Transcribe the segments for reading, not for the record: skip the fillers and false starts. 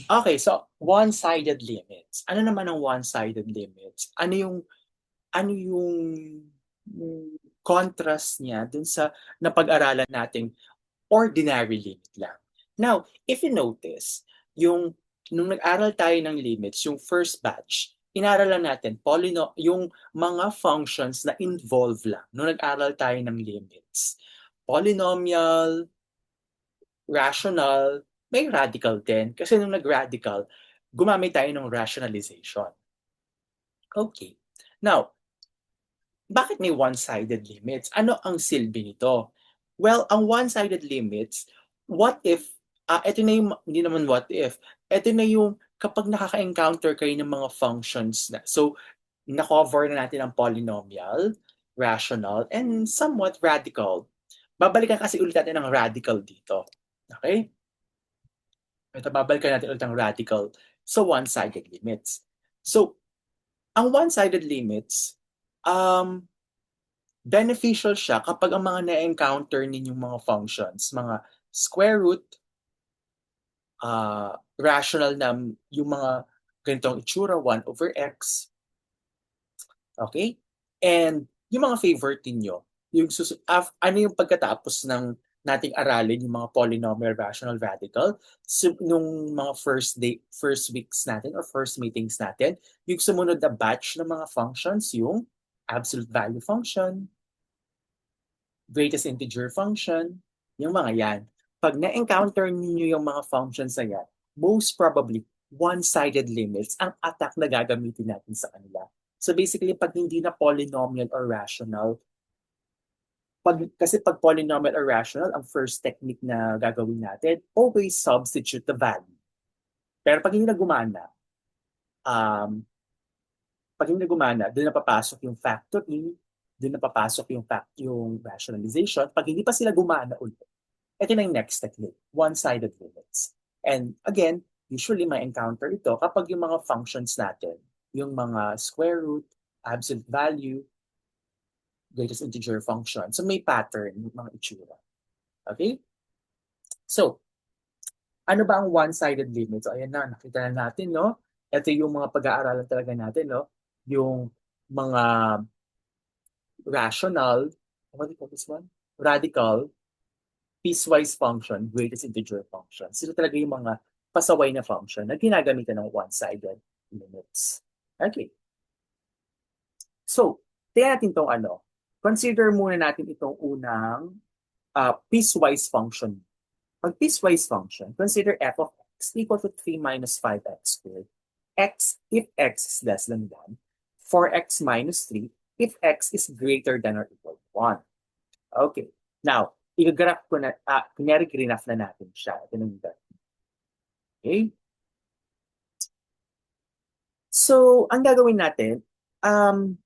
Okay, so one-sided limits. Ano naman ang one-sided limits? Ano yung contrast niya dun sa napag-aralan nating ordinary limit lang. Now, if you notice, nung nag-aral tayo ng limits, yung first batch, inaralan natin yung mga functions na involve lang nung nag-aral tayo ng limits. Polynomial, rational, may radical din. Kasi nung nag-radical, gumamit tayo ng rationalization. Okay. Now, bakit may one-sided limits? Ano ang silbi nito? Well, ang one-sided limits, what if, ito na yung, hindi naman what if, ito na yung kapag nakaka-encounter kayo ng mga functions na. So, na-cover na natin ang polynomial, rational, and somewhat radical. Babalikan kasi ulit natin ang radical dito. Okay? Ito, babalikan natin ulit ang radical sa one-sided limits. So, ang one-sided limits, um, beneficial siya kapag ang mga na-encounter ninyong mga functions, mga square root, rational na yung mga ganitong itsura, 1 over x, okay? And yung mga favorite ninyo, ano yung pagkatapos ng nating aralin yung mga polynomial, rational, radical, so, nung mga first weeks natin or first meetings natin, yung sumunod na batch ng mga functions, yung absolute value function, greatest integer function, yung mga yan. Pag na-encounter niyo yung mga functions na yan, most probably, one-sided limits ang attack na gagamitin natin sa kanila. So basically, pag hindi na polynomial or rational, kasi pag polynomial or rational, ang first technique na gagawin natin, always substitute the value. Pero pag hindi na gumana, um, doon na papasok yung factoring, doon na papasok yung rationalization. Pag hindi pa sila gumana ulit, ito na yung next technique, one-sided limits. And again, usually may encounter ito kapag yung mga functions natin, yung mga square root, absolute value, greatest integer function. So may pattern, yung mga itsura. Okay? So, ano ba ang one-sided limit? So, ayan na, nakita na natin, no? Ito yung mga pag-aaralan talaga natin, no? Yung mga rational, what do you call this one? Radical, piecewise function, greatest integer function. Sila talaga yung mga pasaway na function na ginagamitan ng one-sided limits. Okay. So, tingnan natin itong ano. Consider muna natin itong unang piecewise function. Pag piecewise function, consider f of x equal to 3 minus 5x squared. If x is less than 1, 4x minus 3 if x is greater than or equal to 1. Okay. Now, i-graph ko na, kunyari grinaph na natin siya. Ito na yung graph. Okay? So, ang gagawin natin, um,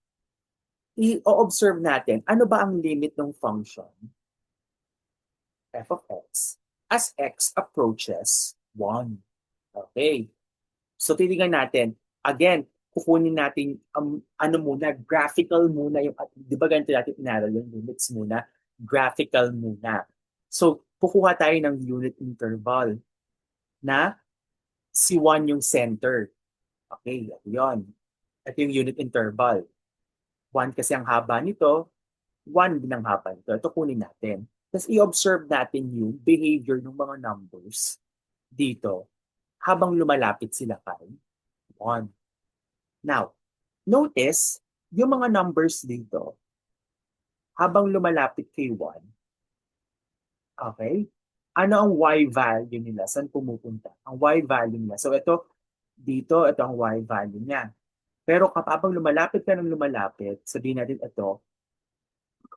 i-observe natin, ano ba ang limit ng function f of x as x approaches 1. Okay. So, titingnan natin. Again, kukunin natin, ano muna, graphical muna yung, di ba ganito natin inaral yung limits muna? Graphical muna. So, kukuha tayo ng unit interval na si 1 yung center. Okay, ito yun. Ito yung unit interval. 1 kasi ang haba nito, 1 din ang haba nito. Ito kunin natin. Tapos i-observe natin yung behavior ng mga numbers dito habang lumalapit sila kay 1. Now, notice yung mga numbers dito habang lumalapit kay 1, okay? Ano ang y value nila? Saan pumupunta? Ang y value nila. So ito ang y value niya. Pero kapag lumalapit ka ng lumalapit, sabihin natin ito,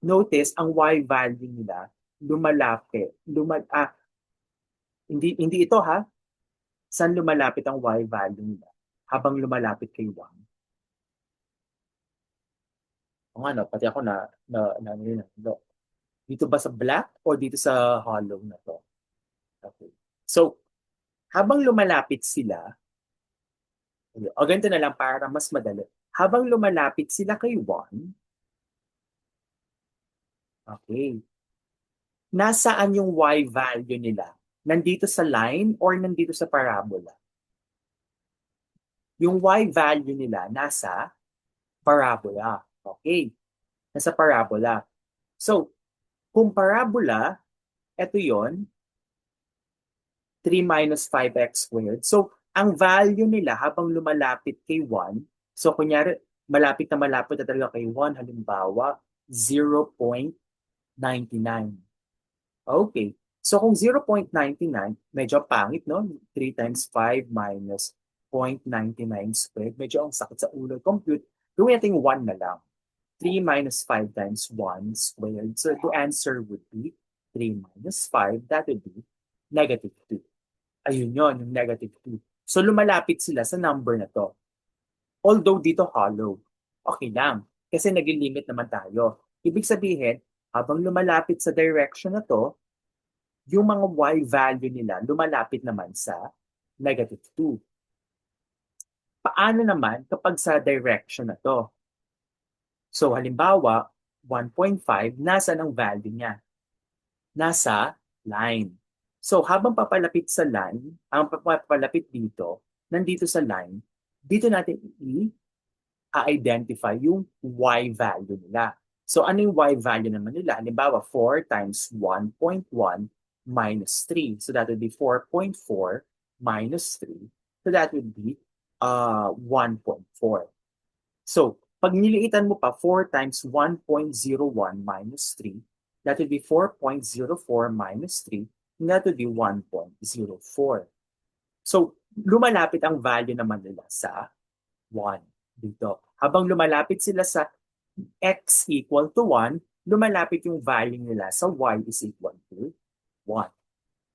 notice ang y value nila lumalapit. Hindi ito ha. Saan lumalapit ang y value nila? Habang lumalapit kay 1. O nga, no, pati ako na dito ba sa black o dito sa hollow na to? Okay. So, habang lumalapit sila, o ganito na lang para mas madali. Habang lumalapit sila kay 1, okay, nasaan yung y value nila? Nandito sa line or nandito sa parabola? Yung y value nila nasa parabola. Okay, nasa parabola. So, kung parabola, ito yon 3 minus 5x squared. So, ang value nila habang lumalapit kay 1, so kunyari, malapit na talaga kay 1, halimbawa, 0.99. Okay. So kung 0.99, medyo pangit, no? 3 times 5 minus 0.99 squared. Medyo ang sakit sa ulo. Compute, gawin natin 1 na lang. 3 minus 5 times 1 squared. So the answer would be 3 minus 5. That would be negative 2. Ayun yon, yung negative 2. So lumalapit sila sa number na to. Although dito hollow. Okay lang. Kasi nag-limit naman tayo. Ibig sabihin, habang lumalapit sa direction na to, yung mga y value nila lumalapit naman sa negative 2. Paano naman kapag sa direction na to? So halimbawa, 1.5, nasa ang value niya? Nasa line. So habang papalapit sa line, ang papalapit dito, nandito sa line, dito natin i-identify yung y value nila. So ano yung y value naman nila? Halimbawa, 4 times 1.1 minus 3. So that would be 4.4 minus 3. So that would be 1.4. So pag niliitan mo pa 4 times 1.01 minus 3, that would be 4.04 minus 3, and that would be 1.04. So lumalapit ang value naman nila sa 1 dito. Habang lumalapit sila sa x equal to 1, lumalapit yung value nila sa y is equal to 1.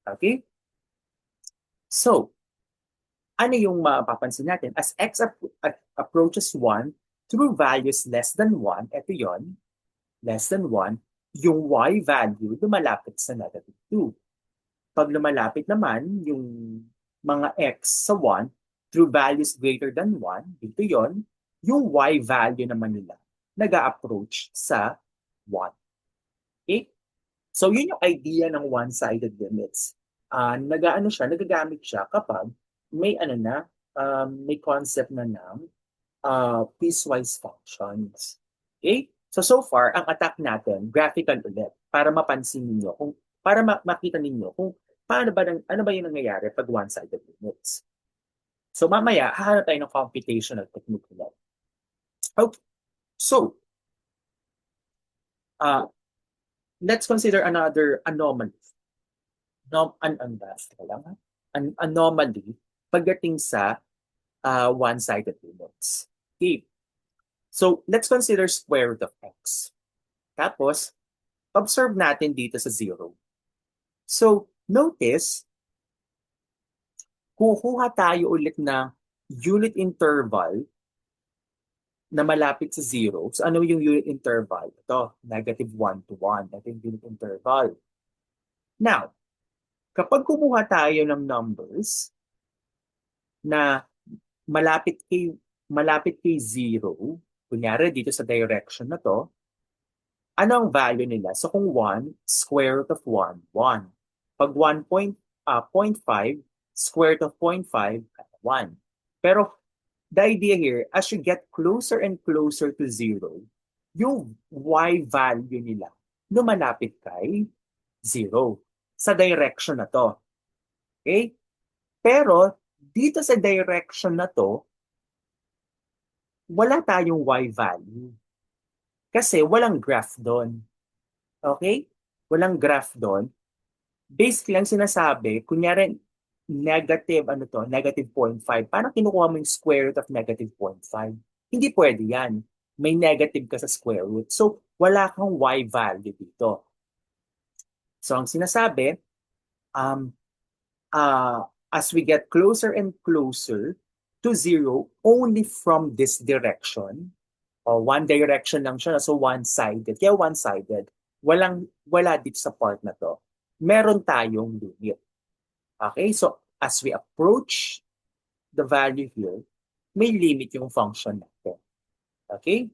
Okay? So, ano yung mapapansin natin? As x approaches 1 through values less than 1, ito yon, less than 1, yung y value lumalapit sa negative 2. Pag lumalapit naman yung mga x sa 1 through values greater than 1, dito yon, yung y value naman nila nag-a-approach sa 1. Okay? So yun yung idea ng one-sided limits. Nagagamit siya kapag may may concept na ng piecewise functions. Okay? So far, ang attack natin, graphical ulit, para mapansin niyo para makita ninyo kung ano ba yung nangyayari pag one-sided limits. So mamaya, hahanap tayo ng computational technique ulit. Okay. So, let's consider another anomaly. An anomaly pagdating sa one-sided limits. Okay. So, let's consider square root of x. Tapos, observe natin dito sa 0. So, notice, kukuha tayo ulit ng unit interval na malapit sa 0. So, ano yung unit interval? Ito, negative 1 to 1. Ito yung unit interval. Now, kapag kumuha tayo ng numbers na malapit kay 0, kunyari dito sa direction na to, ano ang value nila? So kung 1, square root of 1, 1. Pag 1.5, square root of 0.5, 1. Pero the idea here, as you get closer and closer to 0, yung y value nila lumalapit kay 0 sa direction na to. Okay? Pero dito sa direction na to, wala tayong y value. Kasi walang graph doon. Okay? Walang graph doon. Basically, lang sinasabi, kunyari, negative 0.5. Parang kinukuha mo yung square root of negative 0.5. Hindi pwede yan. May negative ka sa square root. So, wala kang y value dito. So, ang sinasabi, as we get closer and closer to 0, only from this direction, one direction lang siya, so one-sided. Kaya one-sided, wala dito sa part na to. Meron tayong limit. Okay, so as we approach the value here, may limit yung function natin. Okay?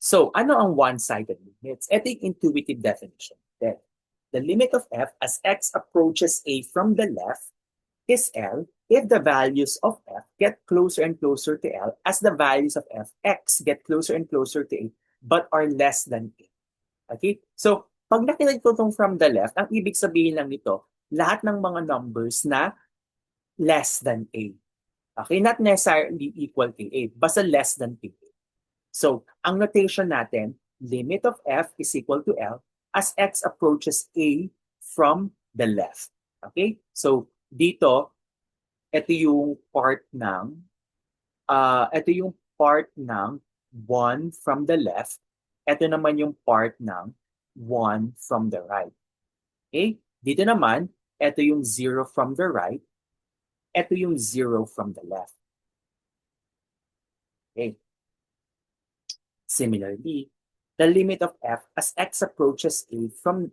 So, ano ang one-sided limits? Ito yung intuitive definition. The limit of f as x approaches a from the left is L if the values of f get closer and closer to L as the values of fx get closer and closer to A but are less than A. Okay? So, pag nakinig ko itong from the left, ang ibig sabihin lang nito, lahat ng mga numbers na less than A. Okay? Not necessarily equal to A, basta less than A. So, ang notation natin, limit of f is equal to L as x approaches A from the left. Okay? So, dito, ito yung part ng ito yung part ng 1 from the left. Ito naman yung part ng 1 from the right. Okay? Dito naman, ito yung 0 from the right. Ito yung 0 from the left. Okay? Similarly, the limit of f as x approaches A from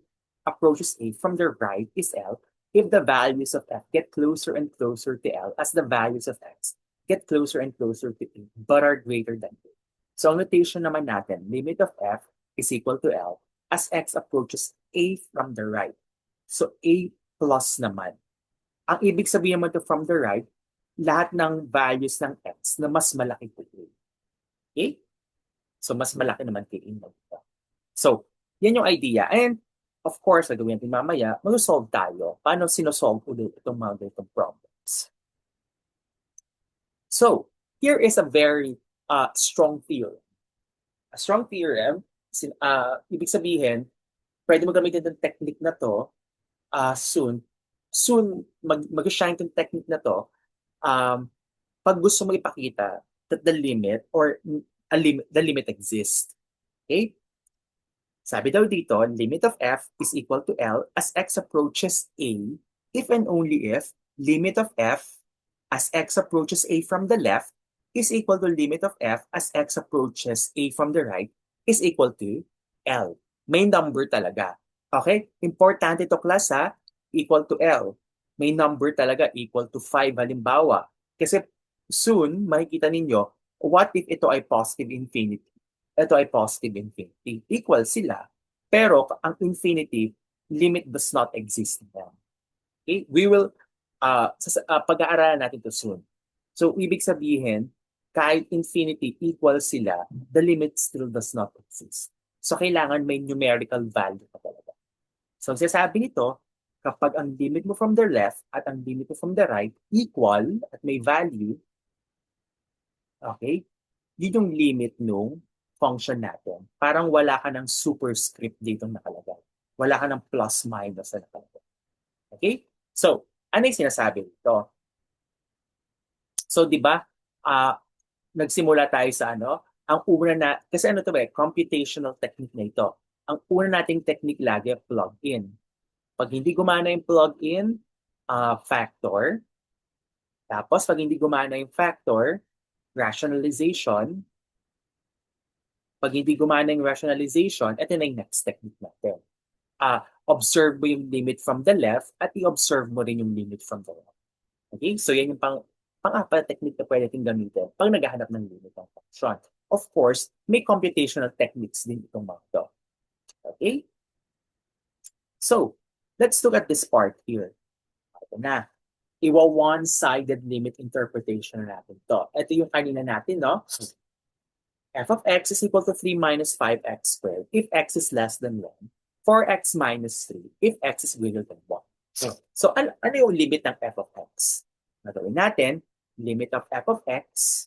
the right is L if the values of f get closer and closer to L as the values of x get closer and closer to A but are greater than A. So ang notation naman natin, limit of f is equal to L as x approaches A from the right. So A plus naman. Ang ibig sabihin naman to from the right, lahat ng values ng x na mas malaki to A. Okay? So, mas malaki naman kay A. So, yan yung idea. And, of course, gagawin natin mamaya, mag-solve tayo. Paano sinosolve ulit itong mga ganitong problems? So, here is a very strong theorem. A strong theorem, ibig sabihin, pwede mo gamitin itong technique na to soon. Soon, mag-shine itong technique na to pag gusto mo ipakita that the limit or the limit exists. Okay? Sabi daw dito, limit of f is equal to L as x approaches A if and only if limit of f as x approaches A from the left is equal to limit of f as x approaches A from the right is equal to L. May number talaga. Okay? Importante to class ha, equal to L. May number talaga equal to 5 halimbawa. Kasi soon, makikita ninyo, what if ito ay positive infinity? Ito ay positive infinity. Equal sila. Pero ang infinity, limit does not exist in them. Okay? We will, pag-aaralan natin to soon. So, ibig sabihin, kahit infinity equal sila, the limit still does not exist. So, kailangan may numerical value pa talaga. So, sasabi nito, kapag ang limit mo from the left at ang limit mo from the right equal at may value, okay, yun yung limit nung function natin. Parang wala ka ng superscript dito nakalagay. Wala ka ng plus minus na nakalagay. Okay? So, ano yung sinasabi nito? So, di ba, nagsimula tayo sa ano? Ang una na, kasi ano to computational technique na ito. Ang una nating technique lagi, plug in. Pag hindi gumana yung plug in, factor. Tapos, pag hindi gumana yung factor, rationalization. Pag hindi gumana yung rationalization, ito na yung next technique natin. Observe mo yung limit from the left at i-observe mo rin yung limit from the right. Okay? So yan yung pang-apat technique na pwede natin gamitin pag naghahanap ng limit ng function. Of course, may computational techniques din itong mga ito. Okay? So, let's look at this part here. Ito na. Iwa one-sided limit interpretation na natin to. Ito yung kanina natin, no? F of x is equal to 3 minus 5x squared if x is less than 1. 4x minus 3 if x is greater than 1. So ano yung limit ng f of x? Nagawin natin, limit of f of x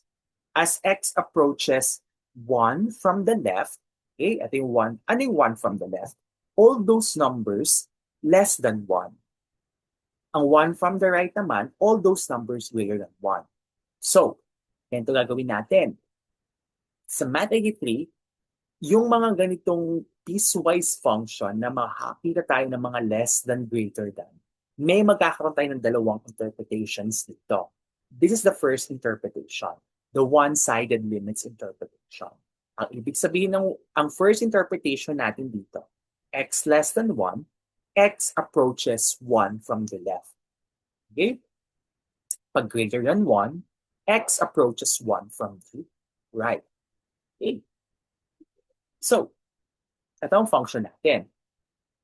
as x approaches 1 from the left. Okay, ito yung 1. Ano yung 1 from the left? All those numbers less than 1. Ang 1 from the right naman, all those numbers greater than 1. So, ganito gagawin natin. Sa Math 83, yung mga ganitong piecewise function na makakita tayo ng mga less than greater than, may magkakaroon tayo ng dalawang interpretations dito. This is the first interpretation, the one-sided limits interpretation. Ang ibig sabihin ang first interpretation natin dito, x less than 1, x approaches 1 from the left. Okay? Pag greater than 1, x approaches 1 from the right. Okay. So, ito ang function natin.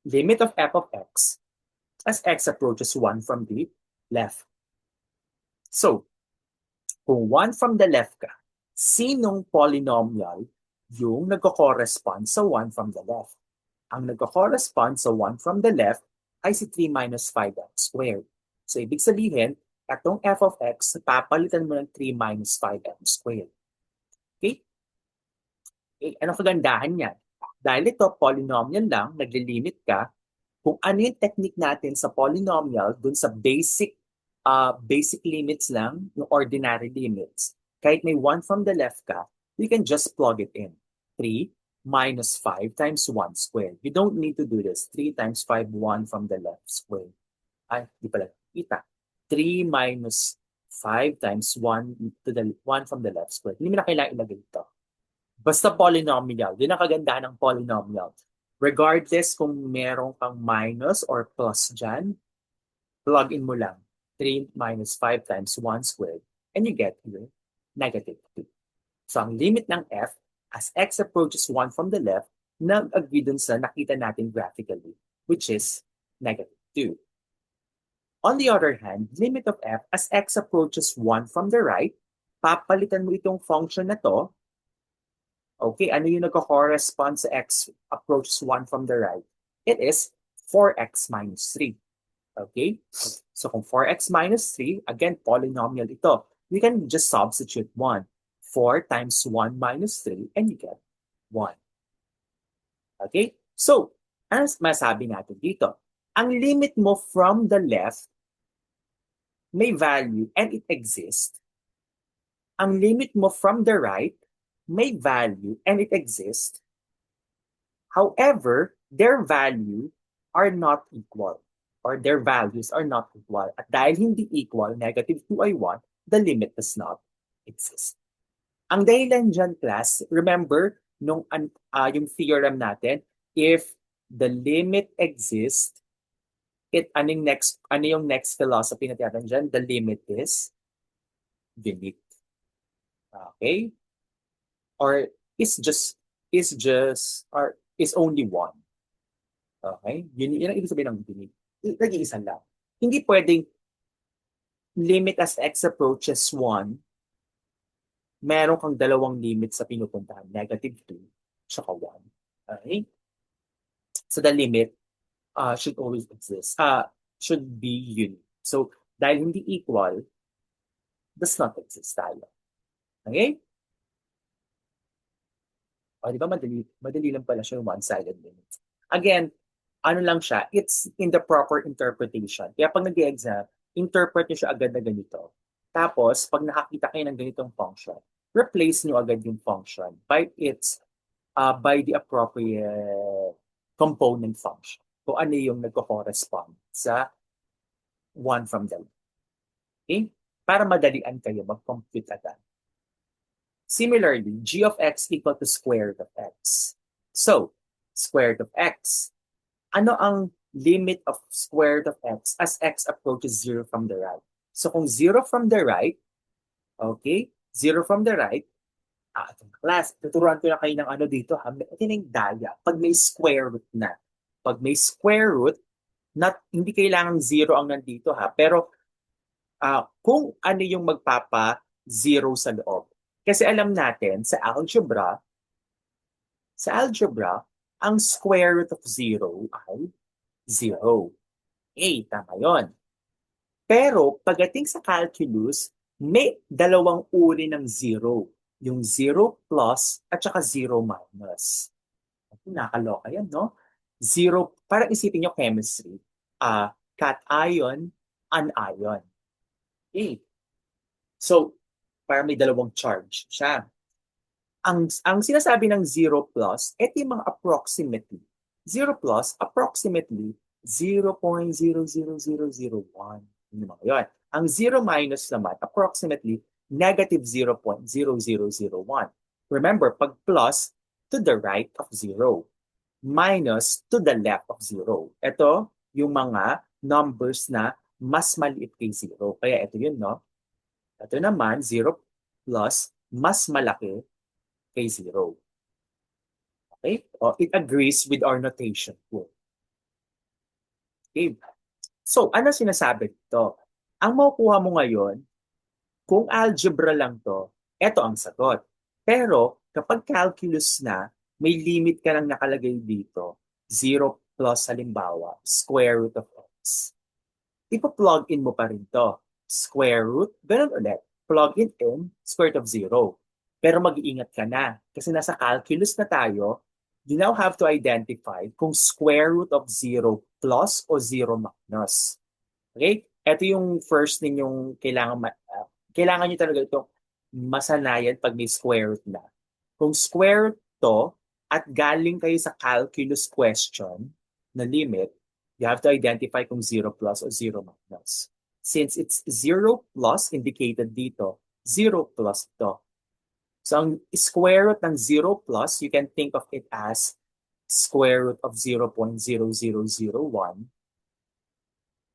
Limit of f of x as x approaches 1 from the left. So, kung 1 from the left ka, sinong polynomial yung nagko-correspond sa 1 from the left? Ang nagko-correspond sa 1 from the left ay si 3 minus 5x squared. So, ibig sabihin, itong f of x, papalitan mo ng 3 minus 5x squared. Okay? Anong kagandahan niyan? Dahil ito, polynomial lang, naglilimit ka, kung ano yung technique natin sa polynomial, dun sa basic limits lang, yung ordinary limits, kahit may 1 from the left ka, you can just plug it in. 3 minus 5 times 1 squared. You don't need to do this. 3 times 5, 1 from the left squared. Ay, di pala. Kita. 3 minus 5 times 1 to the 1 from the left squared. Hindi mo na kailangan ilagay ito. Basta polynomial. Yun ang kagandahan ng polynomial. Regardless kung meron kang minus or plus dyan, plug in mo lang 3 minus 5 times 1 squared and you get your negative 2. So ang limit ng f as x approaches 1 from the left, nag-agree dun sa nakita natin graphically, which is negative 2. On the other hand, limit of f as x approaches 1 from the right, papalitan mo itong function na to. Okay, ano yung nagko-correspond sa x approaches 1 from the right? It is 4x minus 3. Okay? So kung 4x minus 3, again, polynomial ito. You can just substitute 1. 4 times 1 minus 3 and you get 1. Okay? So, ano masabi natin dito? Ang limit mo from the left may value and it exists. Ang limit mo from the right may value and it exists. However, their value are not equal or their values are not equal. At dahil hindi equal, negative 2 ay 1, the limit does not exist. Ang dahilan dyan, class, remember yung theorem natin, if the limit exists, ano yung next philosophy na tiyatan dyan? The limit is unique. Okay? Or is only one. Okay? Yun ang ibig sabihin ng unique. Nag-iisa lang. Hindi pwedeng limit as x approaches 1, meron kang dalawang limit sa pinupuntahan, negative 2, tsaka 1. Okay? So the limit should always exist. Should be unique. So, dahil hindi equal, does not exist tayo. Okay? O, di ba madali lang pala siya yung one-sided limit. Again, ano lang siya, it's in the proper interpretation. Kaya pag nag-exam, interpret nyo siya agad na ganito. Tapos, pag nakakita kayo ng ganitong function, replace nyo agad yung function by the appropriate component function. Kung ano yung nagko-correspond sa one from the left. Okay? Para madalian kayo mag-compute agad. Similarly, g of x equal to square root of x. So, square root of x. Ano ang limit of square root of x as x approaches 0 from the right? So, kung 0 from the right, okay, 0 from the right, class, tuturuan ko na kayo ng ano dito, ha? Ito yung daya. Pag may square root na. Pag may square root, hindi kailangan 0 ang nandito, ha? Pero, kung ano yung magpapa-0 sa loob. Kasi alam natin, sa algebra, ang square root of 0 ay 0. Tama yun. Pero pagdating sa calculus, may dalawang uri ng 0. Yung 0 plus at saka 0 minus. Nakaloka yan, no? 0, parang isipin nyo chemistry. Cation, anion. So, parang may dalawang charge siya. Ang sinasabi ng 0 plus, ito yung mga approximately. 0 plus, approximately 0.00001. Yung mga yun. Ang 0 minus naman, approximately negative 0.0001. Remember, pag plus, to the right of 0. Minus, to the left of 0. Ito, yung mga numbers na mas maliit kay 0. Kaya ito yun, no? Ito naman, 0 plus, mas malaki kay 0. Okay? It agrees with our notation. Okay. So, ano sinasabi dito? Ang makukuha mo ngayon, Kung algebra lang to, eto ang sagot. Pero kapag calculus na, may limit ka lang nakalagay dito. 0 plus halimbawa, square root of x. Ipa-plug in mo pa rin to. Square root, ganun ulit. Plug it in, square root of 0. Pero mag-iingat ka na. Kasi nasa calculus na tayo, you now have to identify kung square root of 0 plus o 0 minus. Okay? Ito yung first ninyong kailangan nyo talaga ito masanayan pag may square root na. Kung square root to at galing kayo sa calculus question na limit, you have to identify kung 0 plus o 0 minus. Since it's 0 plus indicated dito, 0 plus to. So ang square root ng 0 plus, you can think of it as square root of 0.0001.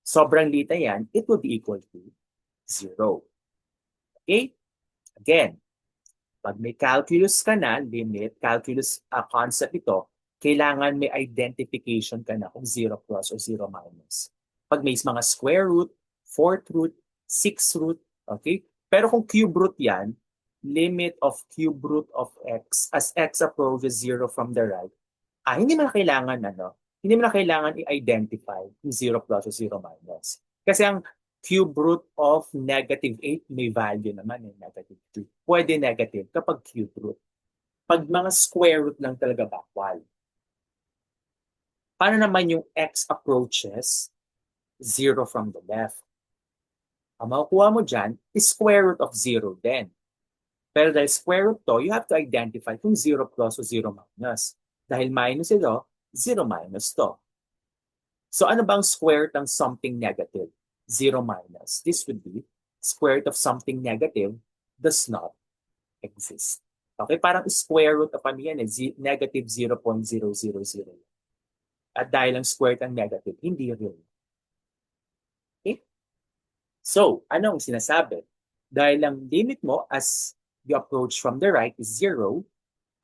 Sobrang lita yan, it will be equal to 0. Okay? Again, pag may calculus ka na, limit, calculus concept ito, kailangan may identification ka na kung 0 plus o 0 minus. Pag may mga square root, fourth root, sixth root, okay? Pero kung cube root yan, limit of cube root of x as x approaches 0 from the right, hindi mo na kailangan, hindi mo na kailangan i-identify yung 0 plus o 0 minus. Kasi ang cube root of negative 8 may value naman negative 2. Pwede negative kapag cube root. Pag mga square root lang talaga bawal. Paano naman yung x approaches 0 from the left? Ang makukuha mo dyan is square root of 0 din. Pero dahil square root to, you have to identify kung 0 plus o 0 minus. Dahil minus ito, 0 minus to. So ano bang square root ng something negative? 0 minus. This would be square root of something negative does not exist. Okay, parang square root of ano yan, negative 0.000. At dahil ang square root ng negative, hindi real. Okay? So, anong sinasabi? Dahil ang limit mo as you approach from the right is 0,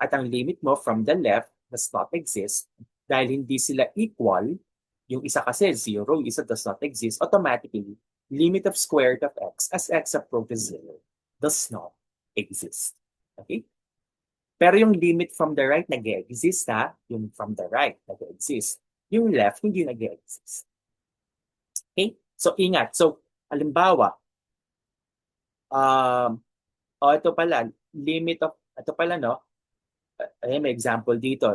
at ang limit mo from the left does not exist, dahil hindi sila equal, yung isa kasi 0, yung isa does not exist, automatically, limit of square root of x as x approaches 0 does not exist. Okay? Pero yung limit from the right nag-exist yung from the right nag-exist. Yung left hindi nag-exist. Okay? So ingat. So, halimbawa, ito pala, ito pala, ayun, may example dito.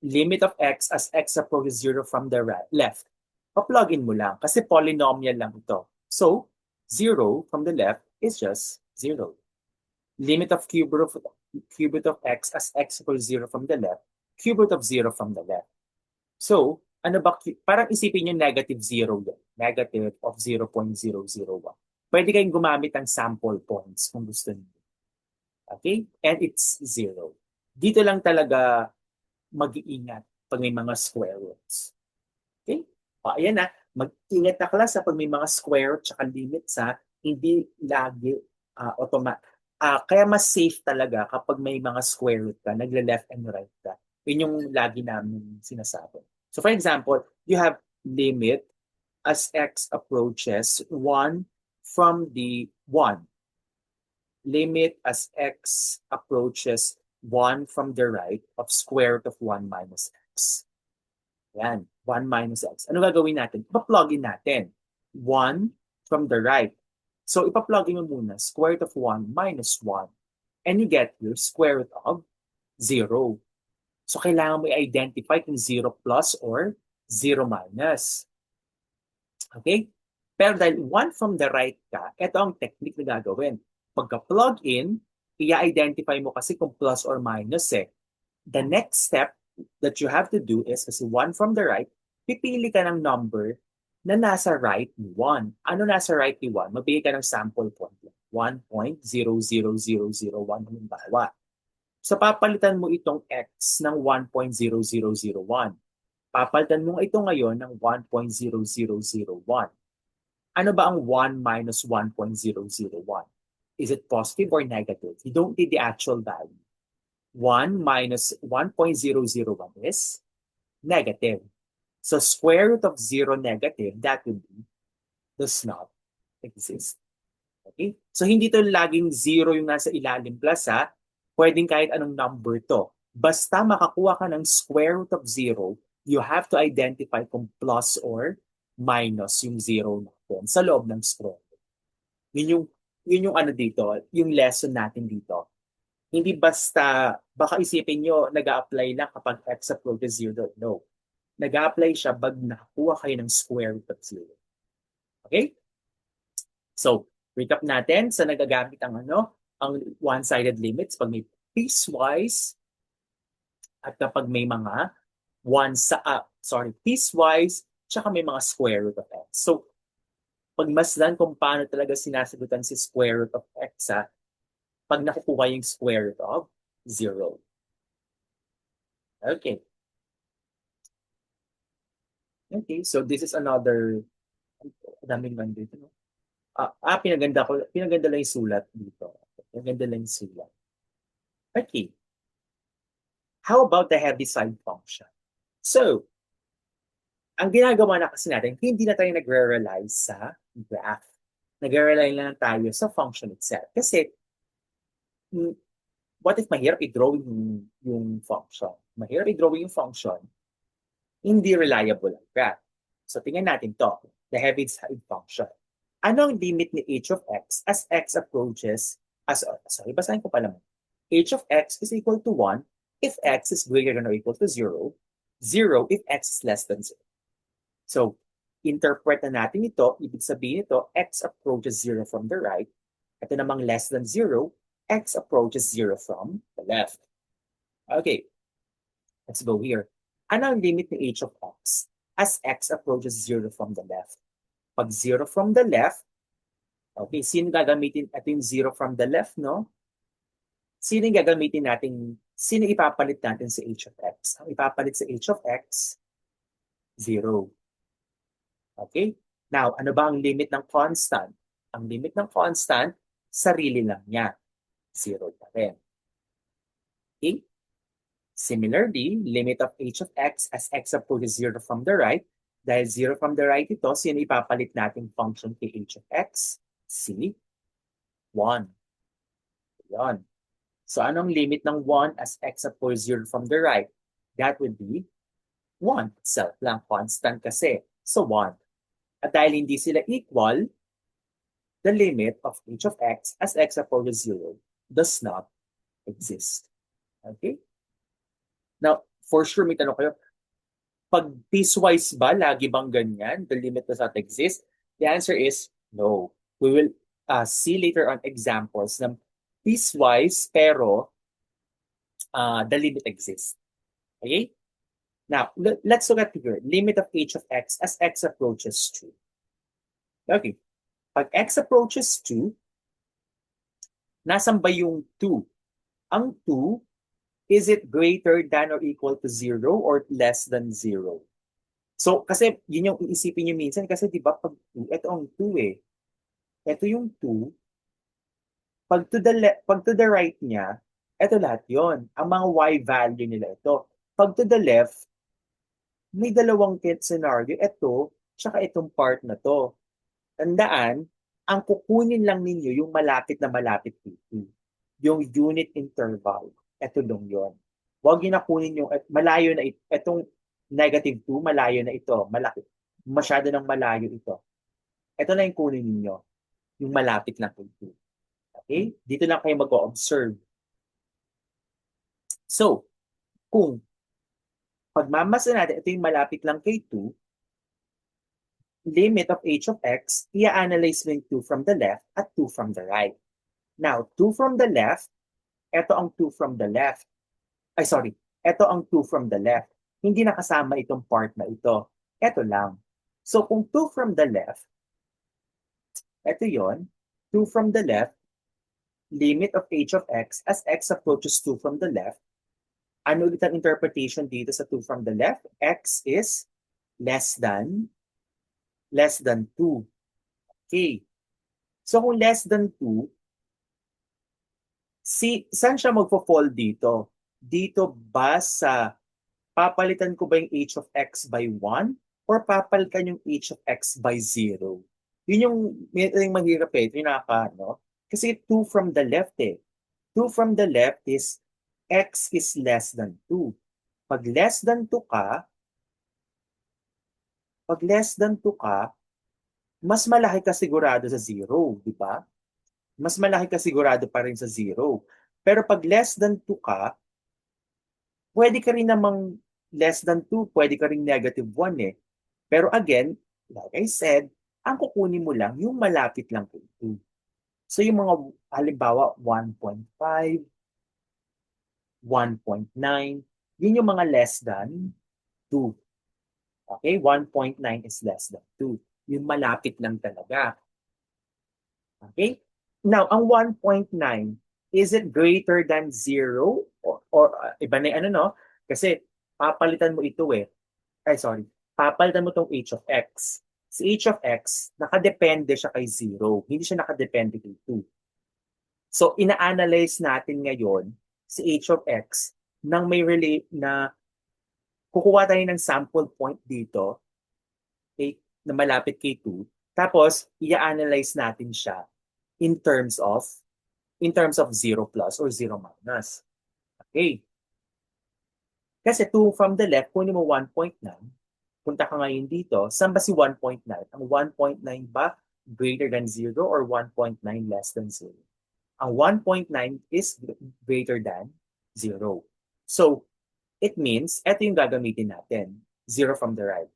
Limit of x as x approaches 0 from the right, left. Pa-plug in mo lang kasi polynomial lang ito. So, 0 from the left is just 0. Limit of cube root of x as x equals 0 from the left, cube root of 0 from the left. So, ano ba, parang isipin yung negative 0 yan. Negative of 0.001. Pwede kayong gumamit ng sample points kung gusto niyo. Okay? And it's 0. Dito lang talaga mag-iingat pag may mga square roots. Okay? Ayan na. Mag-ingat na class pag may mga square root at limits hindi lagi kaya mas safe talaga kapag may mga square root ka, nagle-left and right ka. Yun yung lagi namin sinasabi. So for example, you have limit as x approaches 1 from the 1. Limit as x approaches 1 from the right of square root of 1 minus x. Yan, 1 minus x. Ano gagawin natin? Ipa-plug in natin. 1 from the right. So ipa-plug in mo muna square root of 1 minus 1. And you get your square root of 0. So kailangan mo i-identify kung 0 plus or 0 minus. Okay? Pero dahil 1 from the right ka, ito ang technique na gagawin. Pagka-plug in, i-identify mo kasi kung plus or minus The next step that you have to do is, kasi 1 from the right, pipili ka ng number na nasa right ni 1. Ano nasa right ni 1? Magbigay ka ng sample point. 1.00001 halimbawa. So papalitan mo itong x ng 1.0001. Papalitan mo ito ngayon ng 1.0001. Ano ba ang 1 minus 1.001? Is it positive or negative? You don't need the actual value. 1 minus 1.001 is negative. So square root of 0 negative, that would be does not exist. Okay? So hindi to laging 0 yung nasa ilalim plus ha. Pwedeng kahit anong number to. Basta makakuha ka ng square root of 0, you have to identify kung plus or minus yung 0 natin sa loob ng square root. Yun yung ano dito, yung lesson natin dito. Hindi basta, baka isipin nyo, nag-a-apply lang kapag x approaches 0. No. Nag-a-apply siya pag nakakuha kayo ng square root of 0. Okay? So, recap natin sa nagagamit ang one-sided limits pag may piecewise at kapag may mga piecewise tsaka may mga square root of x. So, pagmasdan kung paano talaga sinasagutan si square root of x pag nakukuha yung square root of 0. Okay. Okay, so this is another, daming man dito, no? Pinaganda lang yung sulat dito. Pinaganda lang yung sulat. Okay. How about the Heaviside function? So, ang ginagawa na kasi natin, hindi na tayo nagre-rely sa graph. Nagre-rely lang tayo sa function itself. Kasi, what if mahirap i-drawing yung function? Mahirap i-drawing yung function, hindi reliable ang graph. So, tingnan natin to, the Heaviside function. Ano ang limit ni h of x as x approaches, basahin ko pala mo. H of x is equal to 1 if x is greater than or equal to 0, 0 if x is less than 0. So, interpret na natin ito, ibig sabihin ito, x approaches 0 from the right. Ito namang less than 0, x approaches 0 from the left. Okay, let's go here. Ano ang limit ni h of x as x approaches 0 from the left? Pag 0 from the left, okay, sino gagamitin? Ito yung 0 from the left, no? Sino yung gagamitin natin? Sino ipapalit natin sa h of x? Ang ipapalit sa h of x, 0. Okay? Now, ano ba ang limit ng constant? Ang limit ng constant, sarili lang niya. 0 pa rin. Okay? Similarly, limit of h of x as x approaches 0 from the right. Dahil 0 from the right ito, sino ipapalit natin function kay h of x? C, 1. Yan. So, anong limit ng 1 as x approaches 0 from the right? That would be 1 itself lang. Constant kasi. So, 1. At dahil hindi sila equal, the limit of h of x as x approaches 0 does not exist. Okay? Now, for sure, may tanong kayo, pag piecewise ba, lagi bang ganyan? The limit does not exist? The answer is no. We will see later on examples ng piecewise, pero the limit exists. Okay? Now, let's look at here. Limit of h of x as x approaches 2. Okay. Pag x approaches 2, nasan ba yung 2? Ang 2, is it greater than or equal to 0 or less than 0? So, kasi yun yung iisipin nyo minsan kasi di ba pag 2, ito ang 2 eh. Ito yung 2. Pag to the right niya, ito lahat yon. Ang mga y value nila ito. Pag to the left, may dalawang scenario. Ito, tsaka itong part na to. Tandaan, ang kukunin lang ninyo yung malapit na malapit dito. Yung unit interval. Ito lang yon. Huwag nyo na kunin yung malayo na ito. Itong negative 2, malayo na ito. Masyado nang malayo ito. Ito na yung kunin ninyo. Yung malapit lang ito. Okay? Dito lang kayo mag-observe. So, kung pagmamasa natin, ito yung malapit lang kay 2, limit of h of x, i-analyze mo yung 2 from the left at 2 from the right. Now, 2 from the left, ito ang 2 from the left. Ito ang 2 from the left. Hindi nakasama itong part na ito. Ito lang. So, kung 2 from the left, ito yon, 2 from the left, limit of h of x as x approaches 2 from the left. Ano ulit ang interpretation dito sa 2 from the left? X is less than 2. Okay. So kung less than 2, saan siya magpo-fall dito? Dito ba sa papalitan ko ba yung h of x by 1 or papalitan yung h of x by 0? Yun yung mahirap eh. Ito yung no? Kasi 2 from the left eh. 2 from the left is x is less than 2. Pag less than 2 ka, mas malaki ka sigurado sa 0, di ba? Mas malaki ka sigurado pa rin sa 0. Pero pag less than 2 ka, pwede ka rin namang less than 2, pwede ka rin negative 1 eh. Pero again, like I said, ang kukunin mo lang yung malapit lang kay 2. So yung mga halimbawa 1.5, 1.9, yun yung mga less than 2. Okay? 1.9 is less than 2. Yung malapit lang talaga. Okay? Now, ang 1.9, is it greater than 0? Or iba na yung ano, no? Kasi papalitan mo ito eh. Ay, sorry. Papalitan mo tong h of x. Si h of x, nakadepende siya kay 0. Hindi siya nakadepende kay 2. So, ina-analyze natin ngayon si h of x nang may relate na kukuha tayo ng sample point dito okay, na malapit kay 2. Tapos, i-analyze natin siya in terms of 0 plus or 0 minus. Okay. Kasi 2 from the left, kunin mo 1.9. Punta ka ngayon dito, saan ba si 1.9? Ang 1.9 ba greater than 0 or 1.9 less than 0? Ang 1.9 is greater than 0. So, it means, ito yung gagamitin natin. 0 from the right.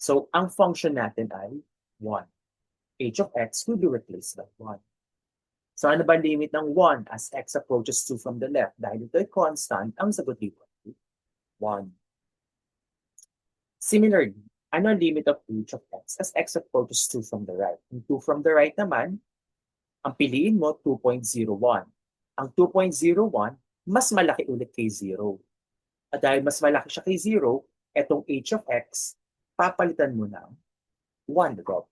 So, ang function natin ay 1. H of x will be replaced by 1. So, ano ba limit ng 1 as x approaches 2 from the left? Dahil ito ay constant, ang sagot dito ay 1. Similarly, ano ang limit of h of x as x approaches 2 from the right? Yung 2 from the right naman, ang piliin mo, 2.01. Ang 2.01, mas malaki ulit kay 0. At dahil mas malaki siya kay 0, etong h of x, papalitan mo ng 1 drop.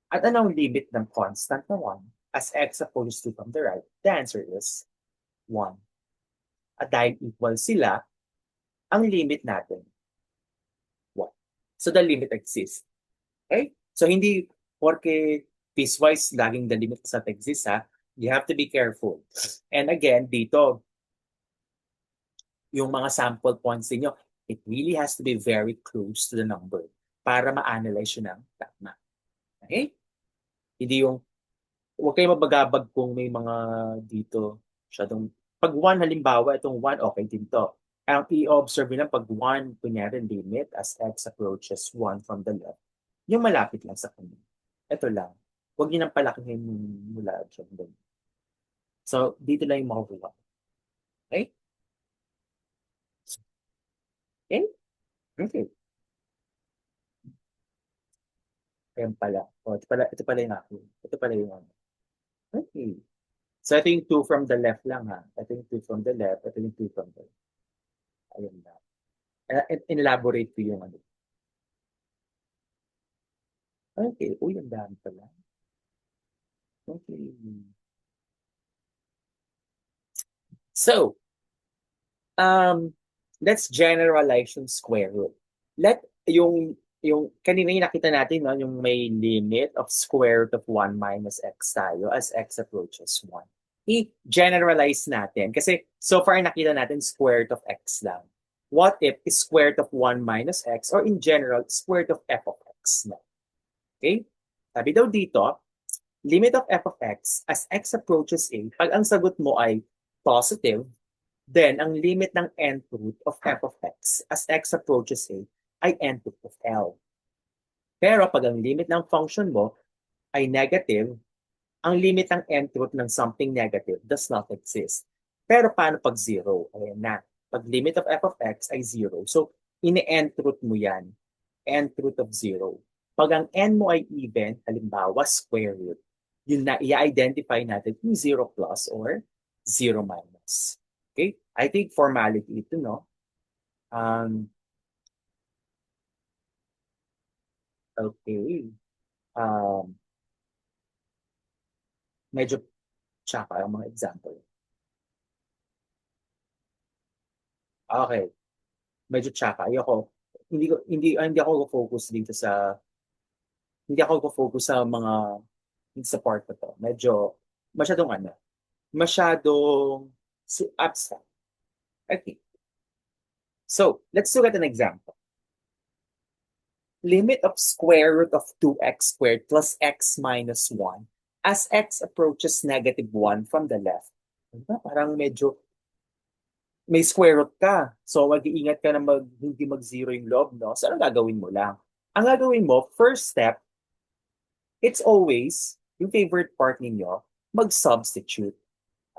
At anong limit ng constant na 1 as x approaches 2 from the right? The answer is 1. At dahil equal sila, ang limit natin, 1. So the limit exists. Okay? So hindi porque piecewise laging the limit sa exists ha. You have to be careful. And again, dito, yung mga sample points niyo, it really has to be very close to the number para ma-analyze yun ng tama. Okay? Hindi yung, huwag kayo mabagabag kung may mga dito, masyadong, pag 1 halimbawa, itong 1, okay din to. Ang i-observe nyo lang, pag 1, kunyari limit as x approaches 1 from the left, yung malapit lang sa kanya. Ito lang. Huwag nyo nang palakihin mula dyan. So, dito lang yung makukuha. Okay? Okay? Okay. Ayan pala. O, ito pala yung akin. Ito pala yung ano. Okay. So, ito yung 2 from the left lang ha. Ito yung 2 from the left. Ito yung 2 from the left. Ayun lang. Elaborate ko yung ano. Okay. Uy, ang dami pala. Okay. So, let's generalize yung square root. Let yung kanina yung nakita natin no, yung may limit of square root of 1 minus x tayo as x approaches 1. I-generalize natin kasi so far nakita natin square root of x lang. What if is square root of 1 minus x or in general square root of f of x na? Okay? Sabi daw dito, limit of f of x as x approaches a, pag ang sagot mo ay positive, then, ang limit ng nth root of f of x as x approaches a ay nth root of L. Pero pag ang limit ng function mo ay negative, ang limit ng nth root ng something negative does not exist. Pero paano pag 0? Ayan na. Pag limit of f of x ay 0. So, ini-nth root mo yan. Nth root of 0. Pag ang n mo ay even, halimbawa square root, yun na i-identify natin kung 0 plus or 0 minus. Okay? I think formality ito, no? Okay. Um, medyo tsaka ang mga example. Okay. Medyo tsaka. Ayoko, hindi ako focus dito sa Hindi ako focus sa mga sa part na to. Medyo masyadong masyadong abstract. Okay. So, let's look at an example. Limit of square root of 2x squared plus x minus 1 as x approaches negative 1 from the left. Diba? Parang medyo may square root ka. So, mag-iingat ka na hindi mag-zero yung loob, no? So, ano gagawin mo lang? Ang gagawin mo, first step, it's always, yung favorite part ninyo, mag-substitute.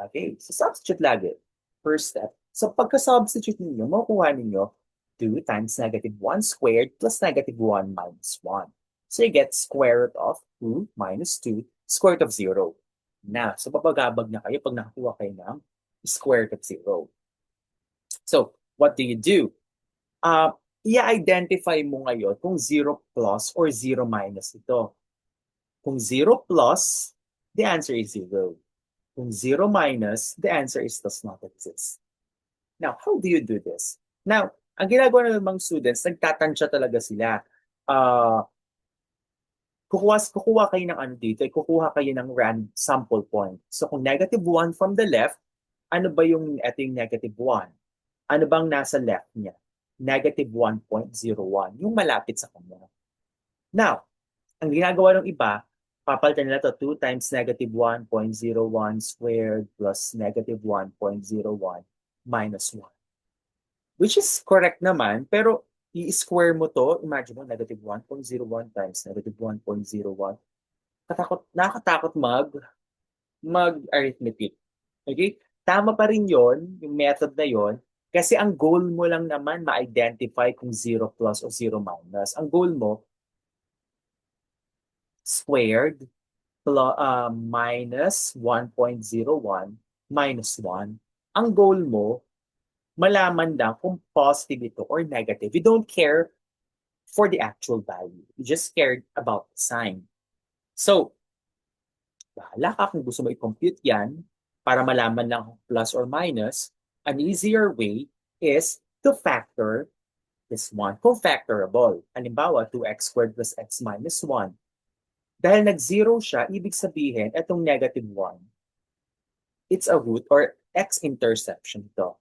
Okay? So, substitute lagi. First step. So, pagka-substitute ninyo, makukuha ninyo 2 times negative 1 squared plus negative 1 minus 1. So, you get square root of 2 minus 2 square root of 0. Na, so papagabag na kayo pag nakakuha kayo ng square root of 0. So, what do you do? I-identify mo ngayon kung 0 plus or 0 minus ito. Kung 0 plus, the answer is 0. Kung 0 minus, the answer is does not exist. Now, how do you do this? Now, ang ginagawa ng mga students, nagtatansya talaga sila. Kukuha kayo ng dito, kukuha kayo ng random sample point. So, kung negative 1 from the left, ano ba yung ito yung negative 1? Ano bang nasa left niya? Negative 1.01, yung malapit sa kanya. Now, ang ginagawa ng iba, papalitan nila to 2 times negative 1.01 squared plus negative 1.01 minus 1. Which is correct naman, pero i-square mo to, imagine mo, negative 1.01 times negative 1.01. Nakakatakot mag-arithmetic. Okay? Tama pa rin yon, yung method na yon, kasi ang goal mo lang naman ma-identify kung 0 plus o 0 minus. Ang goal mo, squared plus, minus 1.01 minus 1. Ang goal mo, malaman lang kung positive ito or negative. You don't care for the actual value. You just cared about the sign. So, bahala ka kung gusto mo i-compute yan para malaman lang kung plus or minus. An easier way is to factor this one. Kung factorable. Halimbawa, 2x squared plus x minus 1. Dahil nag-zero siya, ibig sabihin, itong negative 1, it's a root or x-interception ito.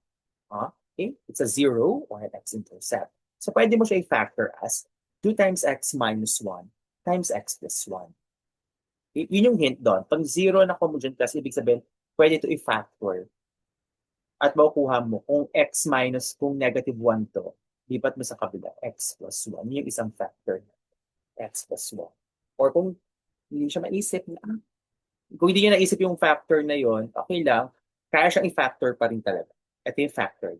Okay? It's a 0 or an x-intercept. So, pwede mo siya i-factor as 2 times x minus 1 times x plus 1. Yun yung hint doon. Pag 0 na commutative plus, ibig sabihin, pwede ito i-factor. At makukuha mo kung x minus, kung negative 1 to, lipat mo sa kabila, x plus 1. Yung isang factor na, x plus 1. Or kung hindi siya maisip na, kung hindi niya naisip yung factor na yon, okay lang, kaya siyang i-factor pa rin talaga. Ito yung factor.